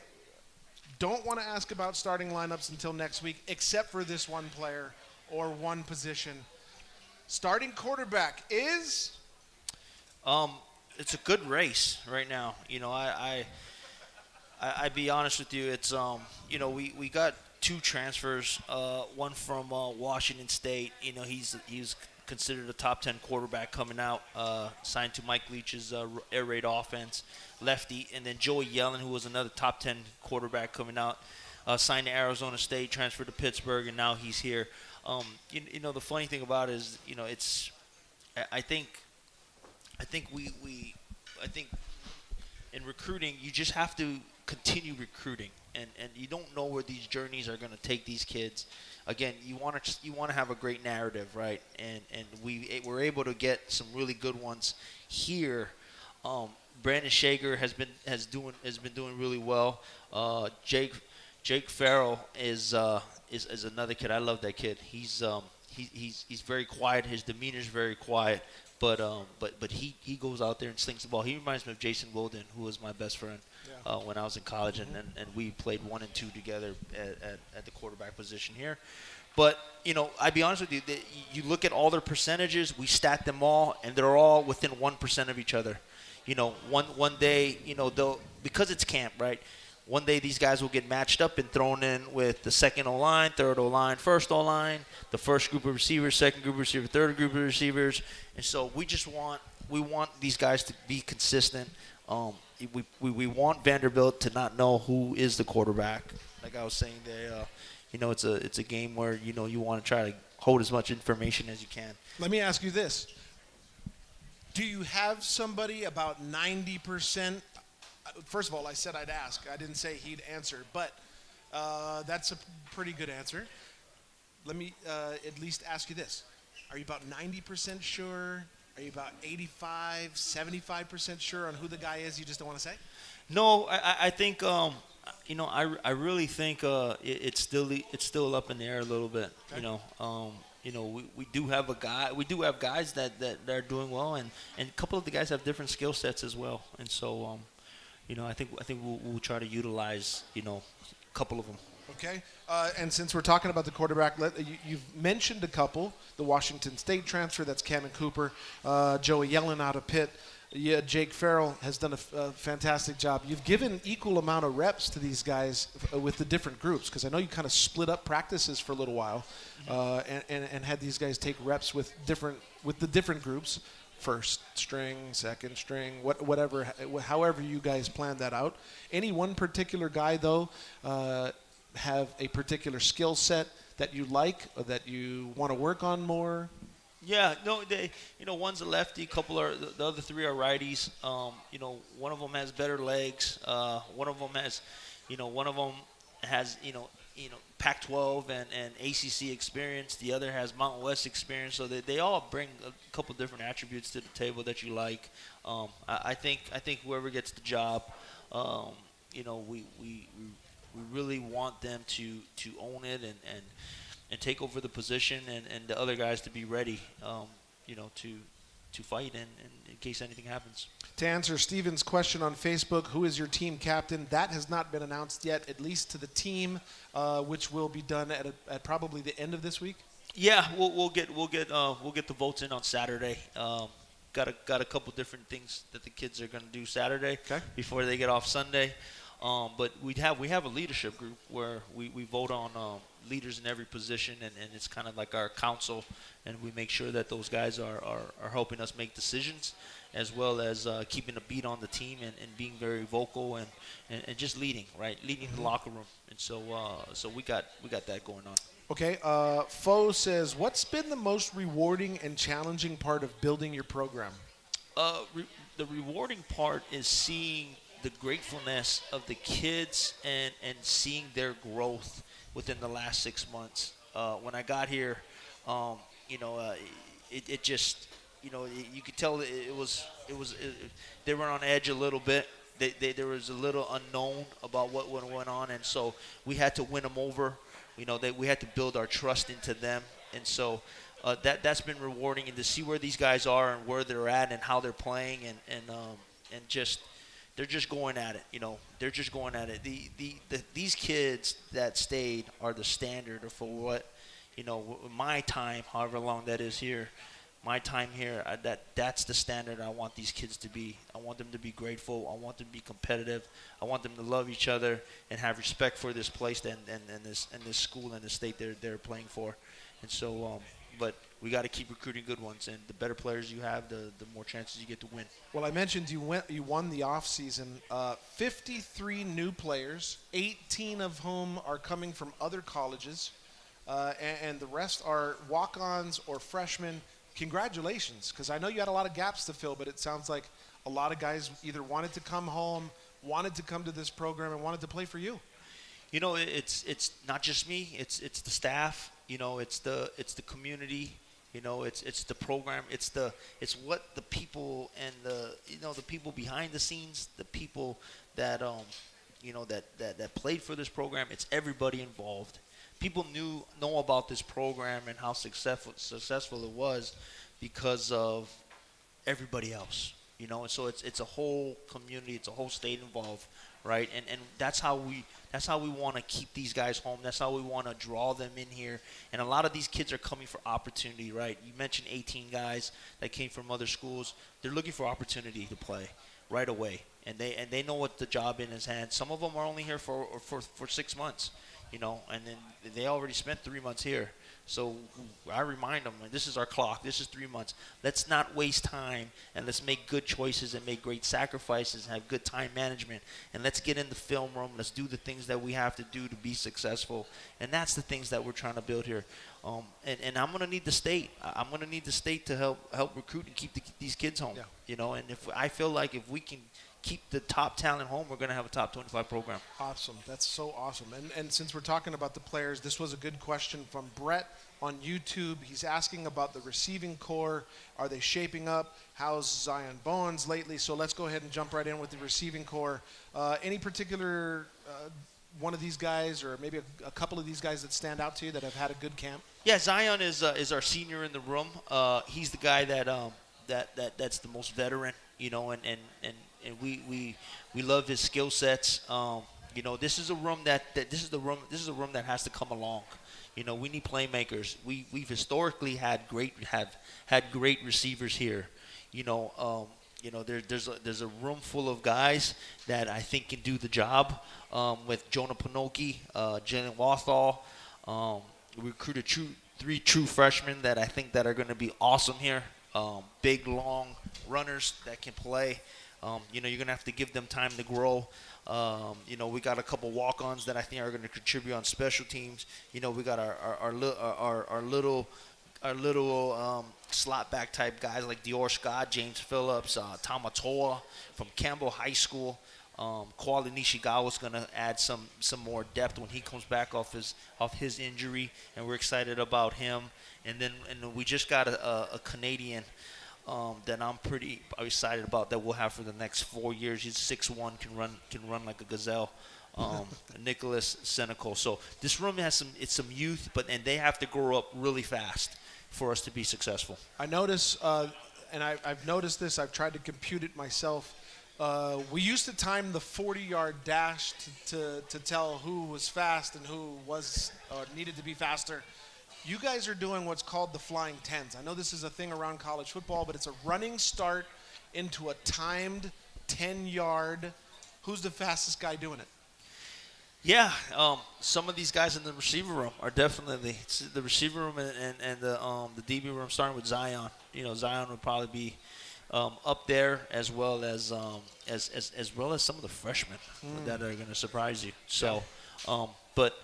don't want to ask about starting lineups until next week, except for this one player or one position. Starting quarterback is? It's a good race right now. I'd be honest with you. It's we got 2 transfers. One from Washington State. He's considered a top 10 quarterback coming out. Signed to Mike Leach's air raid offense, lefty, and then Joey Yellen, who was another top 10 quarterback coming out. Signed to Arizona State, transferred to Pittsburgh, and now he's here. The funny thing about it is, I think in recruiting, you just have to continue recruiting, and you don't know where these journeys are going to take these kids. Again, you want to have a great narrative, right? And we were able to get some really good ones here. Brandon Shager has been doing really well. Jake Farrell is another kid. I love that kid. He's very quiet. His demeanor is very quiet. But he goes out there and slings the ball. He reminds me of Jason Wilden, who was my best friend when I was in college, and we played 1 and 2 together at the quarterback position here. But I'd be honest with you, you look at all their percentages, we stat them all, and they're all within 1% of each other. One day, they'll, because it's camp, right? One day these guys will get matched up and thrown in with the second O-line, third O-line, first O-line, the first group of receivers, second group of receivers, third group of receivers. And so we want these guys to be consistent. We want Vanderbilt to not know who is the quarterback. like I was saying there, it's a game where you want to try to hold as much information as you can. Let me ask you this: do you have somebody about 90%? First of all, I said I'd ask. I didn't say he'd answer, but that's a pretty good answer. Let me at least ask you this: are you about 90% sure? Are you about 85, 75% sure on who the guy is? You just don't want to say? No, I think I really think it's still up in the air a little bit. Okay. We do have guys that are doing well, and a couple of the guys have different skill sets as well, and so I think we'll try to utilize a couple of them. Okay, and since we're talking about the quarterback, you've mentioned a couple. The Washington State transfer, that's Cameron Cooper. Joey Yellen out of Pitt. Yeah, Jake Farrell has done a fantastic job. You've given equal amount of reps to these guys with the different groups, because I know you kind of split up practices for a little while, and had these guys take reps with the different groups. First string, second string, whatever, however you guys planned that out. Any one particular guy, though, have a particular skill set that you like or that you want to work on more? Yeah, no, one's a lefty, the other three are righties. One of them has better legs. One of them has Pac-12 and ACC experience. The other has Mountain West experience. So they all bring a couple different attributes to the table that you like. I think whoever gets the job, we really want them to own it and take over the position, and the other guys to be ready, to fight in case anything happens. To answer Steven's question on Facebook, who is your team captain? That has not been announced yet, at least to the team, which will be done at probably the end of this week. Yeah, we'll get the votes in on Saturday. Got a couple different things that the kids are going to do Saturday before they get off Sunday. But we have a leadership group where we vote on leaders in every position, and it's kind of like our council, and we make sure that those guys are helping us make decisions, as well as keeping a beat on the team and being very vocal and just leading the locker room. And so we got that going on. Okay, Fo says, what's been the most rewarding and challenging part of building your program? The rewarding part is seeing the gratefulness of the kids and seeing their growth within the last 6 months. When I got here, it just, you could tell they were on edge a little bit. There was a little unknown about what went on, and so we had to win them over. We had to build our trust into them, and so that's been rewarding, and to see where these guys are and where they're at and how they're playing, and just. They're just going at it, They're just going at it. These kids that stayed are the standard for what, my time, however long that is here, my time here, that's the standard I want these kids to be. I want them to be grateful. I want them to be competitive. I want them to love each other and have respect for this place and this school and the state they're playing for. And so, but we got to keep recruiting good ones, and the better players you have, the more chances you get to win. Well, I mentioned you won the offseason. 53 new players, 18 of whom are coming from other colleges, and the rest are walk-ons or freshmen. Congratulations, because I know you had a lot of gaps to fill, but it sounds like a lot of guys either wanted to come home, wanted to come to this program, and wanted to play for you. It's not just me. It's the staff. It's the community. It's the program. It's what the people and the people behind the scenes, the people that that played for this program. It's everybody involved. People know about this program and how successful it was because of everybody else. And so it's a whole community. It's a whole state involved, right? And that's how we want to keep these guys home. That's how we want to draw them in here. And a lot of these kids are coming for opportunity, right? You mentioned 18 guys that came from other schools. They're looking for opportunity to play right away, and they know what the job in his hands. Some of them are only here for 6 months, and then they already spent 3 months here. So I remind them, this is our clock. This is 3 months. Let's not waste time, and let's make good choices and make great sacrifices and have good time management. And let's get in the film room. Let's do the things that we have to do to be successful. And that's the things that we're trying to build here. And I'm going to need the state. I'm going to need the state to help recruit and keep these kids home. And if I feel like if we can keep the top talent home, we're going to have a top 25 program. Awesome. That's so awesome. And since we're talking about the players, this was a good question from Brett on YouTube. He's asking about the receiving core. Are they shaping up? How's Zion Bowens lately? So let's go ahead and jump right in with the receiving core. Any particular one of these guys, or maybe a couple of these guys that stand out to you that have had a good camp? Yeah, Zion is our senior in the room. He's the guy that's the most veteran, and we love his skill sets. This is a room that has to come along. We need playmakers. We've historically had great receivers here. There's a room full of guys that I think can do the job. With Jonah Pinoki, Jalen Wathall, we recruited 3 true freshmen that I think that are going to be awesome here. Big, long runners that can play. You're going to have to give them time to grow. We got a couple walk-ons that I think are going to contribute on special teams. We got our little slot back type guys like Dior Scott, James Phillips, Tamatoa from Campbell High School. Kwali Nishigawa is going to add some more depth when he comes back off his injury, and we're excited about him. And we just got a Canadian that I'm pretty excited about that we'll have for the next 4 years. He's 6'1", can run like a gazelle. Nicholas Senecal. So this room has some youth, and they have to grow up really fast for us to be successful. I notice, and I've noticed this. I've tried to compute it myself. We used to time the 40-yard dash to tell who was fast and who was or needed to be faster. You guys are doing what's called the flying tens. I know this is a thing around college football, but it's a running start into a timed 10-yard. Who's the fastest guy doing it? Yeah, some of these guys in the receiver room are definitely the receiver room and the DB room. Starting with Zion, Zion would probably be up there as well as some of the freshmen that are going to surprise you. So, but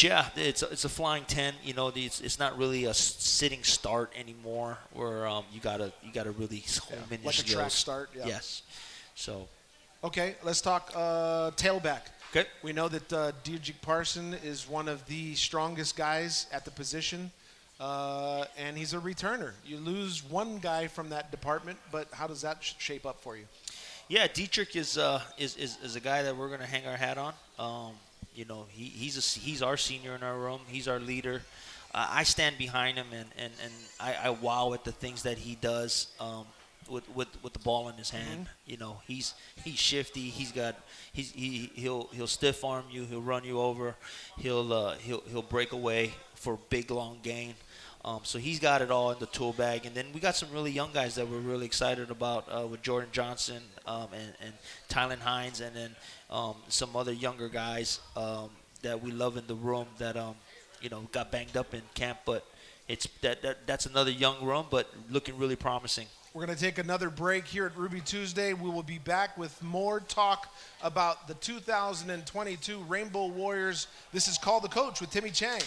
yeah, it's a flying 10. It's not really a sitting start anymore, where you gotta really home in your like skills. A track start. Yeah. Yes. So. Okay, let's talk tailback. Okay. We know that Deirdre Parson is one of the strongest guys at the position, and he's a returner. You lose one guy from that department, but how does that shape up for you? Yeah, Dietrich is a guy that we're going to hang our hat on. He's our senior in our room. He's our leader. I stand behind him, and I wow at the things that he does. With the ball in his hand, he's shifty. He'll stiff arm you. He'll run you over. He'll break away for big long gain. So he's got it all in the tool bag. And then we got some really young guys that we're really excited about with Jordan Johnson and Tylen Hines, and then some other younger guys that we love in the room that got banged up in camp, but that's another young room, but looking really promising. We're going to take another break here at Ruby Tuesday. We will be back with more talk about the 2022 Rainbow Warriors. This is Call the Coach with Timmy Chang.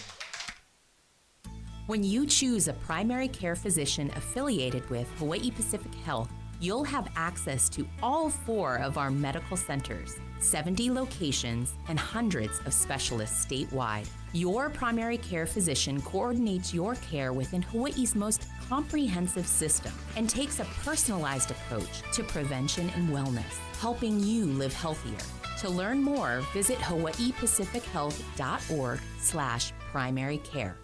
When you choose a primary care physician affiliated with Hawaii Pacific Health, you'll have access to all 4 of our medical centers, 70 locations, and hundreds of specialists statewide. Your primary care physician coordinates your care within Hawaii's most comprehensive system and takes a personalized approach to prevention and wellness, helping you live healthier. To learn more, visit hawaiipacifichealth.org/primary care.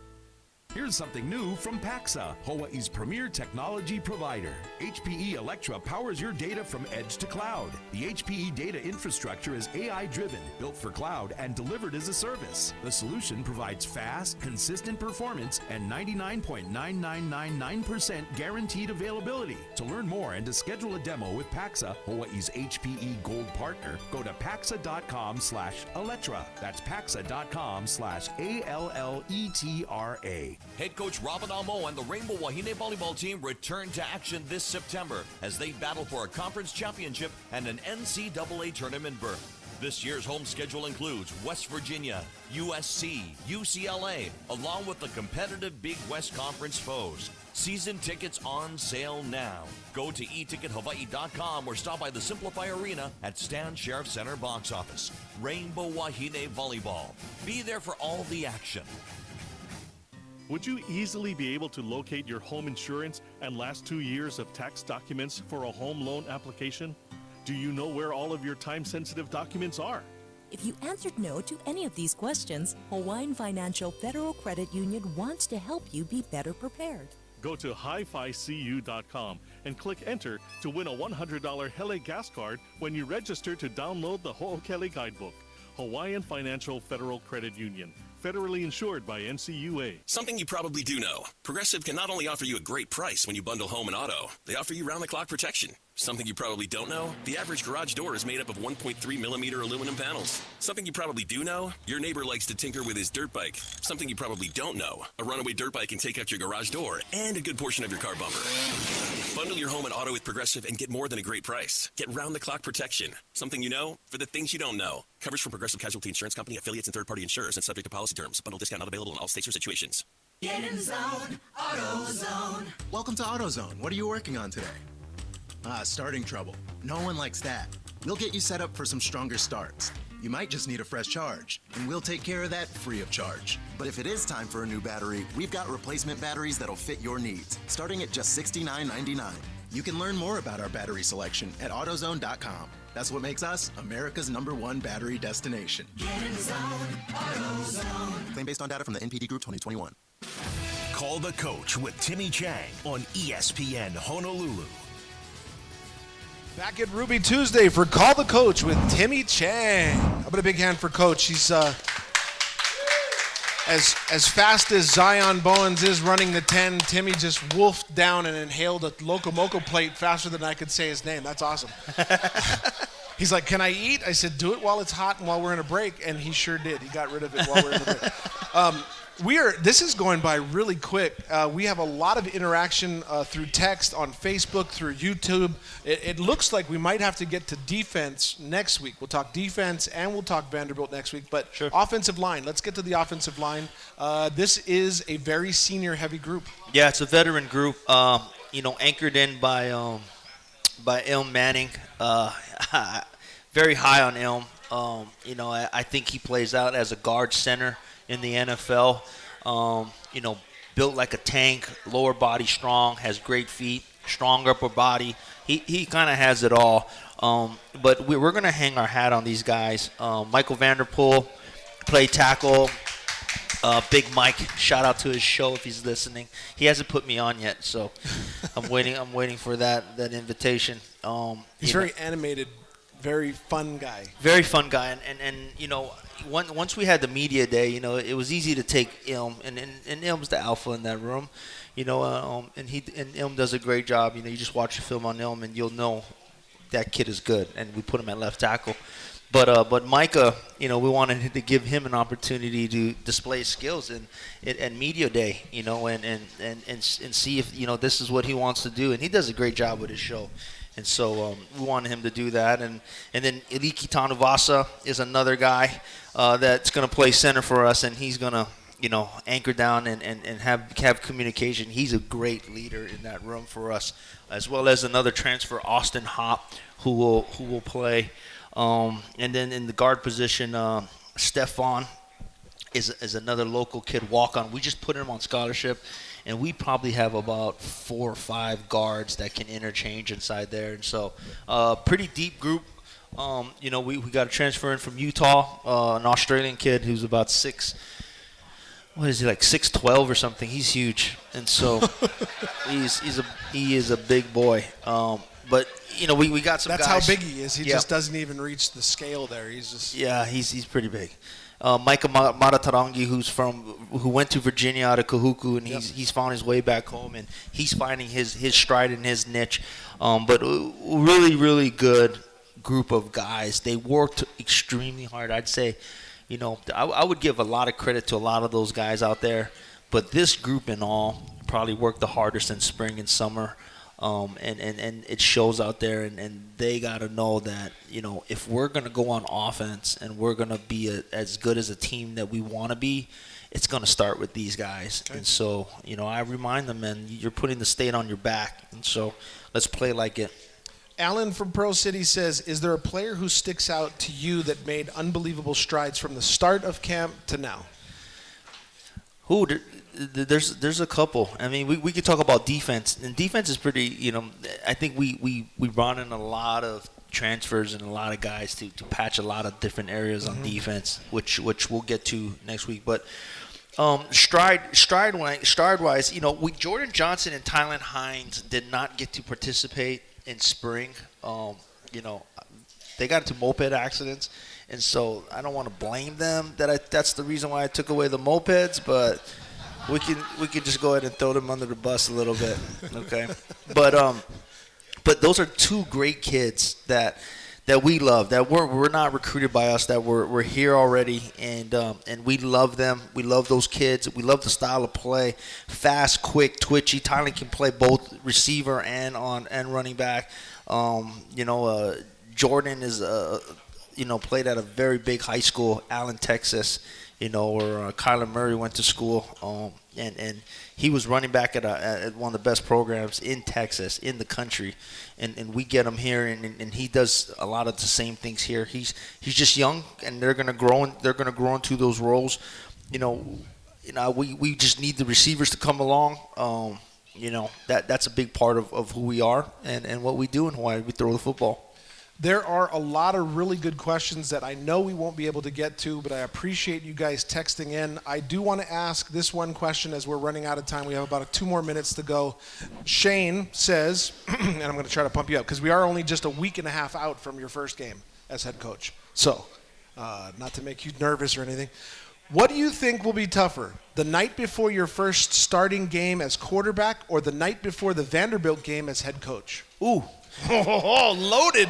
Here's something new from Pacxa, Hawaii's premier technology provider. HPE Electra powers your data from edge to cloud. The HPE data infrastructure is AI-driven, built for cloud, and delivered as a service. The solution provides fast, consistent performance and 99.9999% guaranteed availability. To learn more and to schedule a demo with Pacxa, Hawaii's HPE Gold partner, go to paxa.com/Electra. That's paxa.com/ALLETRA. Head coach Robin Amo and the Rainbow Wahine volleyball team return to action this September as they battle for a conference championship and an NCAA tournament berth. This year's home schedule includes West Virginia, USC, UCLA, along with the competitive Big West Conference foes. Season tickets on sale now. Go to etickethawaii.com or stop by the Simplify Arena at Stan Sheriff Center box office. Rainbow Wahine Volleyball. Be there for all the action. Would you easily be able to locate your home insurance and last 2 years of tax documents for a home loan application? Do you know where all of your time-sensitive documents are? If you answered no to any of these questions, Hawaiian Financial Federal Credit Union wants to help you be better prepared. Go to hificu.com and click enter to win a $100 Hele gas card when you register to download the Ho'okele Guidebook. Hawaiian Financial Federal Credit Union, federally insured by NCUA. Something you probably do know. Progressive can not only offer you a great price when you bundle home and auto, they offer you round-the-clock protection. Something you probably don't know, the average garage door is made up of 1.3 millimeter aluminum panels. Something you probably do know, your neighbor likes to tinker with his dirt bike. Something you probably don't know, a runaway dirt bike can take out your garage door and a good portion of your car bumper. Bundle your home and auto with Progressive and get more than a great price. Get round-the-clock protection. Something you know for the things you don't know. Coverage from Progressive Casualty Insurance Company, affiliates, and third-party insurers and subject to policy terms. Bundle discount not available in all states or situations. Get in the zone, AutoZone. Welcome to AutoZone. What are you working on today? Starting trouble. No one likes that. We'll get you set up for some stronger starts. You might just need a fresh charge, and we'll take care of that free of charge. But if it is time for a new battery, we've got replacement batteries that'll fit your needs, starting at just $69.99. You can learn more about our battery selection at AutoZone.com. That's what makes us America's #1 battery destination. Get in the zone, AutoZone. Claim based on data from the NPD Group 2021. Call the Coach with Timmy Chang on ESPN Honolulu. Back at Ruby Tuesday for Call the Coach with Timmy Chang. How about a big hand for Coach? He's as fast as Zion Bowens is running the 10, Timmy just wolfed down and inhaled a Loco Moco plate faster than I could say his name. That's awesome. He's like, can I eat? I said, do it while it's hot and while we're in a break, and he sure did. He got rid of it while we're in the break. This is going by really quick. We have a lot of interaction through text, on Facebook, through YouTube. It looks like we might have to get to defense next week. We'll talk defense and we'll talk Vanderbilt next week. But sure. Offensive line, let's get to the offensive line. This is a very senior-heavy group. Yeah, it's a veteran group, anchored in by Elm Manning. Very high on Elm. I think he plays out as a guard center in the NFL. Built like a tank, lower body strong, has great feet, strong upper body. He kind of has it all. But we're going to hang our hat on these guys. Michael Vanderpool, play tackle. Big Mike, shout out to his show if he's listening. He hasn't put me on yet, so I'm waiting for that invitation. He's very animated, very fun guy. Very fun guy, and once we had the media day, it was easy to take Ilm, and Ilm's the alpha in that room, and Ilm does a great job. You just watch the film on Ilm, and you'll know that kid is good, and we put him at left tackle. But Micah, we wanted to give him an opportunity to display his skills at media day, and see if this is what he wants to do, and he does a great job with his show. And so we wanted him to do that. And then Iliki Tanuvasa is another guy that's going to play center for us, and he's going to, anchor down and have communication. He's a great leader in that room for us, as well as another transfer, Austin Hopp, who will play. And then in the guard position, Stefan is another local kid, walk-on. We just put him on scholarship. And we probably have about 4 or 5 guards that can interchange inside there. And so pretty deep group. We got a transfer in from Utah, an Australian kid who's about 6'12" or something. He's huge. And so he is a big boy. But we got some That's guys. That's how big he is. He just doesn't even reach the scale there. He's pretty big. Micah Maratarangi, who went to Virginia out of Kahuku, and he's found his way back home, and he's finding his stride and his niche. But really, really good group of guys. They worked extremely hard. I'd say, I would give a lot of credit to a lot of those guys out there. but this group in all probably worked the hardest in spring and summer. And it shows out there, and they got to know that, if we're going to go on offense and we're going to be as good as a team that we want to be, it's going to start with these guys. Okay. And so, I remind them, man, you're putting the state on your back, and so let's play like it. Alan from Pro City says, is there a player who sticks out to you that made unbelievable strides from the start of camp to now? Who? There's a couple. I mean, we could talk about defense, and defense is pretty. I think we brought in a lot of transfers and a lot of guys to patch a lot of different areas on defense, which we'll get to next week. But stride-wise, Jordan Johnson and Tylen Hines did not get to participate in spring. They got into moped accidents. And so I don't want to blame them that's the reason why I took away the mopeds, but we can just go ahead and throw them under the bus a little bit, okay? But those are two great kids that we love, that we're not recruited by us, that we're here already, and we love them. We love those kids. We love the style of play, fast, quick, twitchy. Tylen can play both receiver and running back. Jordan is played at a very big high school, Allen, Texas, where Kyler Murray went to school, and he was running back at one of the best programs in Texas, in the country, and we get him here, and he does a lot of the same things here. He's just young, and they're gonna grow into those roles. We just need the receivers to come along. That's a big part of who we are and what we do in Hawaii. We throw the football. There are a lot of really good questions that I know we won't be able to get to, but I appreciate you guys texting in. I do want to ask this one question as we're running out of time. We have about 2 more minutes to go. Shane says, and I'm going to try to pump you up, because we are only just a week and a half out from your first game as head coach. So, not to make you nervous or anything. What do you think will be tougher, the night before your first starting game as quarterback or the night before the Vanderbilt game as head coach? Ooh. Loaded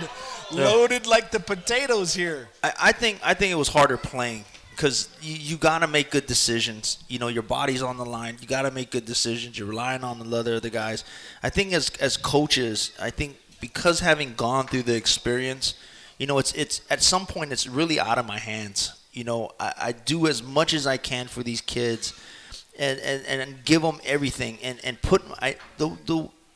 like the potatoes here. I think it was harder playing because you got to make good decisions. Your body's on the line. You got to make good decisions. You're relying on the other guys. I think as coaches, I think because having gone through the experience, it's at some point it's really out of my hands. I do as much as I can for these kids and give them everything and put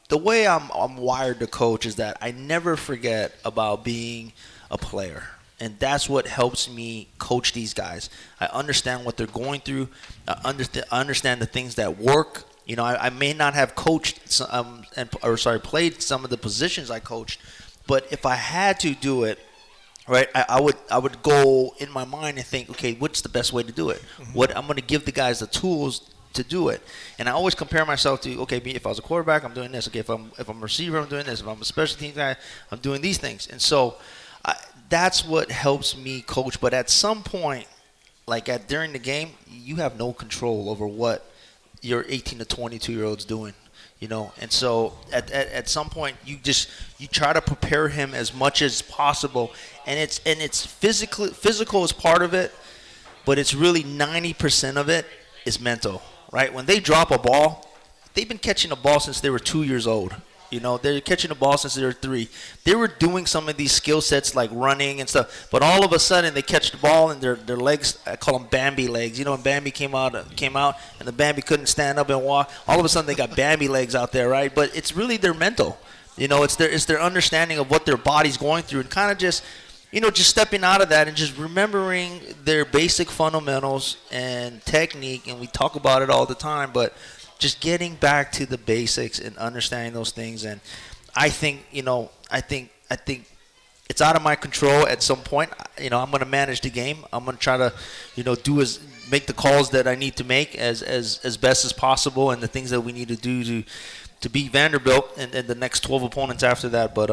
the way I'm wired to coach is that I never forget about being a player. And that's what helps me coach these guys. I understand what they're going through. I understand the things that work. I may not have coached played some of the positions I coached, but if I had to do it, right, I would go in my mind and think, okay, what's the best way to do it? What I'm going to give the guys the tools to do it. And I always compare myself to, okay, if I was a quarterback, I'm doing this. Okay, if I'm a receiver, I'm doing this. If I'm a special teams guy, I'm doing these things. And so that's what helps me coach. But at some point, during the game, you have no control over what your 18 to 22-year-old's doing. And so at some point you try to prepare him as much as possible, and it's physical is part of it, but it's really 90% of it is mental. Right? When they drop a ball, they've been catching a ball since they were 2 years old. They're catching a ball since they were 3. They were doing some of these skill sets like running and stuff, but all of a sudden they catch the ball and their legs, I call them Bambi legs. When Bambi came out and the Bambi couldn't stand up and walk, all of a sudden they got Bambi legs out there, right? But it's really their mental. It's their understanding of what their body's going through and kind of just stepping out of that and just remembering their basic fundamentals and technique, and we talk about it all the time, but just getting back to the basics and understanding those things. And I think it's out of my control at some point. I'm going to manage the game. I'm going to try to, make the calls that I need to make as best as possible, and the things that we need to do to beat Vanderbilt and the next 12 opponents after that. But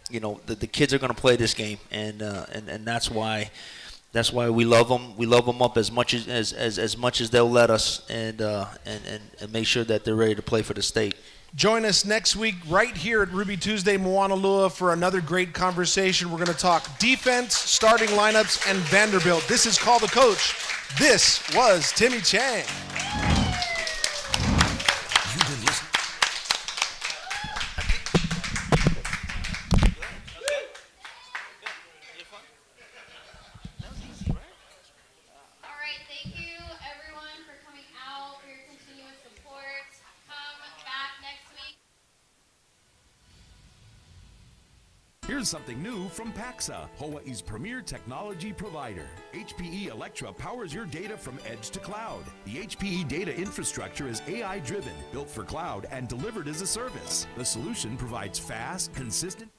the kids are going to play this game, and that's why we love them. We love them up as much as they'll let us, and make sure that they're ready to play for the state. Join us next week right here at Ruby Tuesday, Moanalua, for another great conversation. We're going to talk defense, starting lineups, and Vanderbilt. This is Call the Coach. This was Timmy Chang. Here's something new from Pacxa, Hawaii's premier technology provider. HPE Electra powers your data from edge to cloud. The HPE data infrastructure is AI-driven, built for cloud, and delivered as a service. The solution provides fast, consistent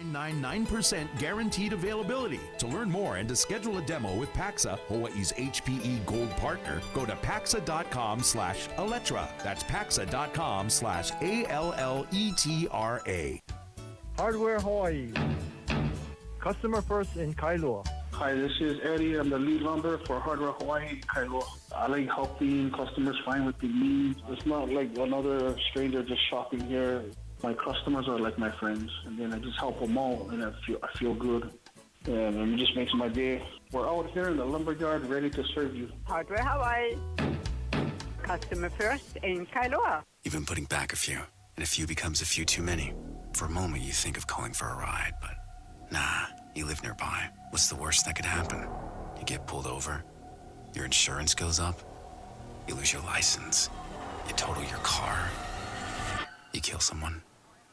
9999% guaranteed availability. To learn more and to schedule a demo with Pacxa, Hawaii's HPE Gold partner, go to paxa.com/Electra. That's paxa.com/ALLETRA. Hardware Hawaii. Customer first in Kailua. Hi, this is Eddie. I'm the lead lumber for Hardware Hawaii in Kailua. I like helping customers find what they need. It's not like another stranger just shopping here. My customers are like my friends, and then I just help them out, and I feel good, and it just makes my day. We're out here in the lumberyard ready to serve you. Hardware Hawaii. Customer first in Kailua. You've been putting back a few, and a few becomes a few too many. For a moment, you think of calling for a ride, but nah, you live nearby. What's the worst that could happen? You get pulled over, your insurance goes up, you lose your license, you total your car, you kill someone.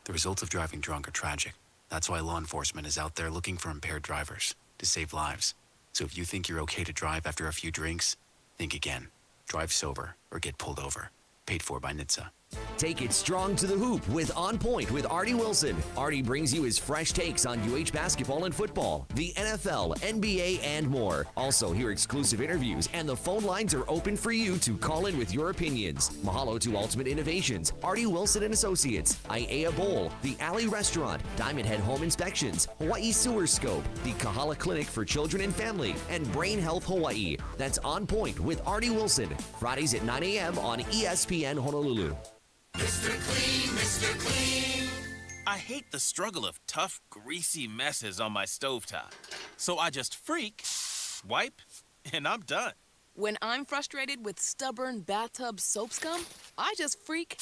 The results of driving drunk are tragic. That's why law enforcement is out there looking for impaired drivers to save lives. So if you think you're okay to drive after a few drinks, think again. Drive sober or get pulled over. Paid for by NHTSA. Take it strong to the hoop with On Point with Artie Wilson. Artie brings you his fresh takes on UH basketball and football, the NFL, NBA, and more. Also, hear exclusive interviews, and the phone lines are open for you to call in with your opinions. Mahalo to Ultimate Innovations, Artie Wilson and Associates, Aiea Bowl, The Alley Restaurant, Diamond Head Home Inspections, Hawaii Sewer Scope, the Kahala Clinic for Children and Family, and Brain Health Hawaii. That's On Point with Artie Wilson, Fridays at 9 a.m. on ESPN Honolulu. Mr. Clean, Mr. Clean. I hate the struggle of tough, greasy messes on my stovetop. So I just freak, wipe, and I'm done. When I'm frustrated with stubborn bathtub soap scum, I just freak,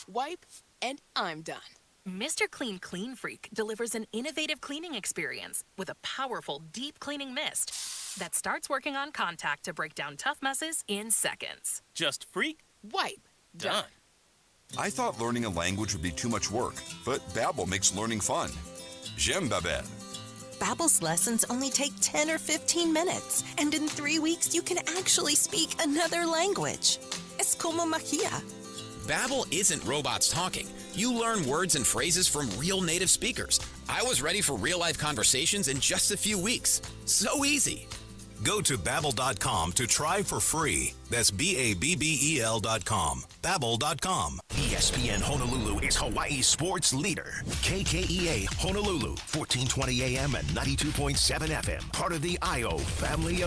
wipe, and I'm done. Mr. Clean Clean Freak delivers an innovative cleaning experience with a powerful deep cleaning mist that starts working on contact to break down tough messes in seconds. Just freak, wipe, done. I thought learning a language would be too much work, but Babbel makes learning fun. J'aime Babbel. Babbel's lessons only take 10 or 15 minutes, and in 3 weeks you can actually speak another language. Es como magia. Babbel isn't robots talking. You learn words and phrases from real native speakers. I was ready for real-life conversations in just a few weeks. So easy. Go to Babbel.com to try for free. That's BABBEL.com. Babbel.com. ESPN Honolulu is Hawaii's sports leader. KKEA Honolulu, 1420 AM and 92.7 FM. Part of the IO family of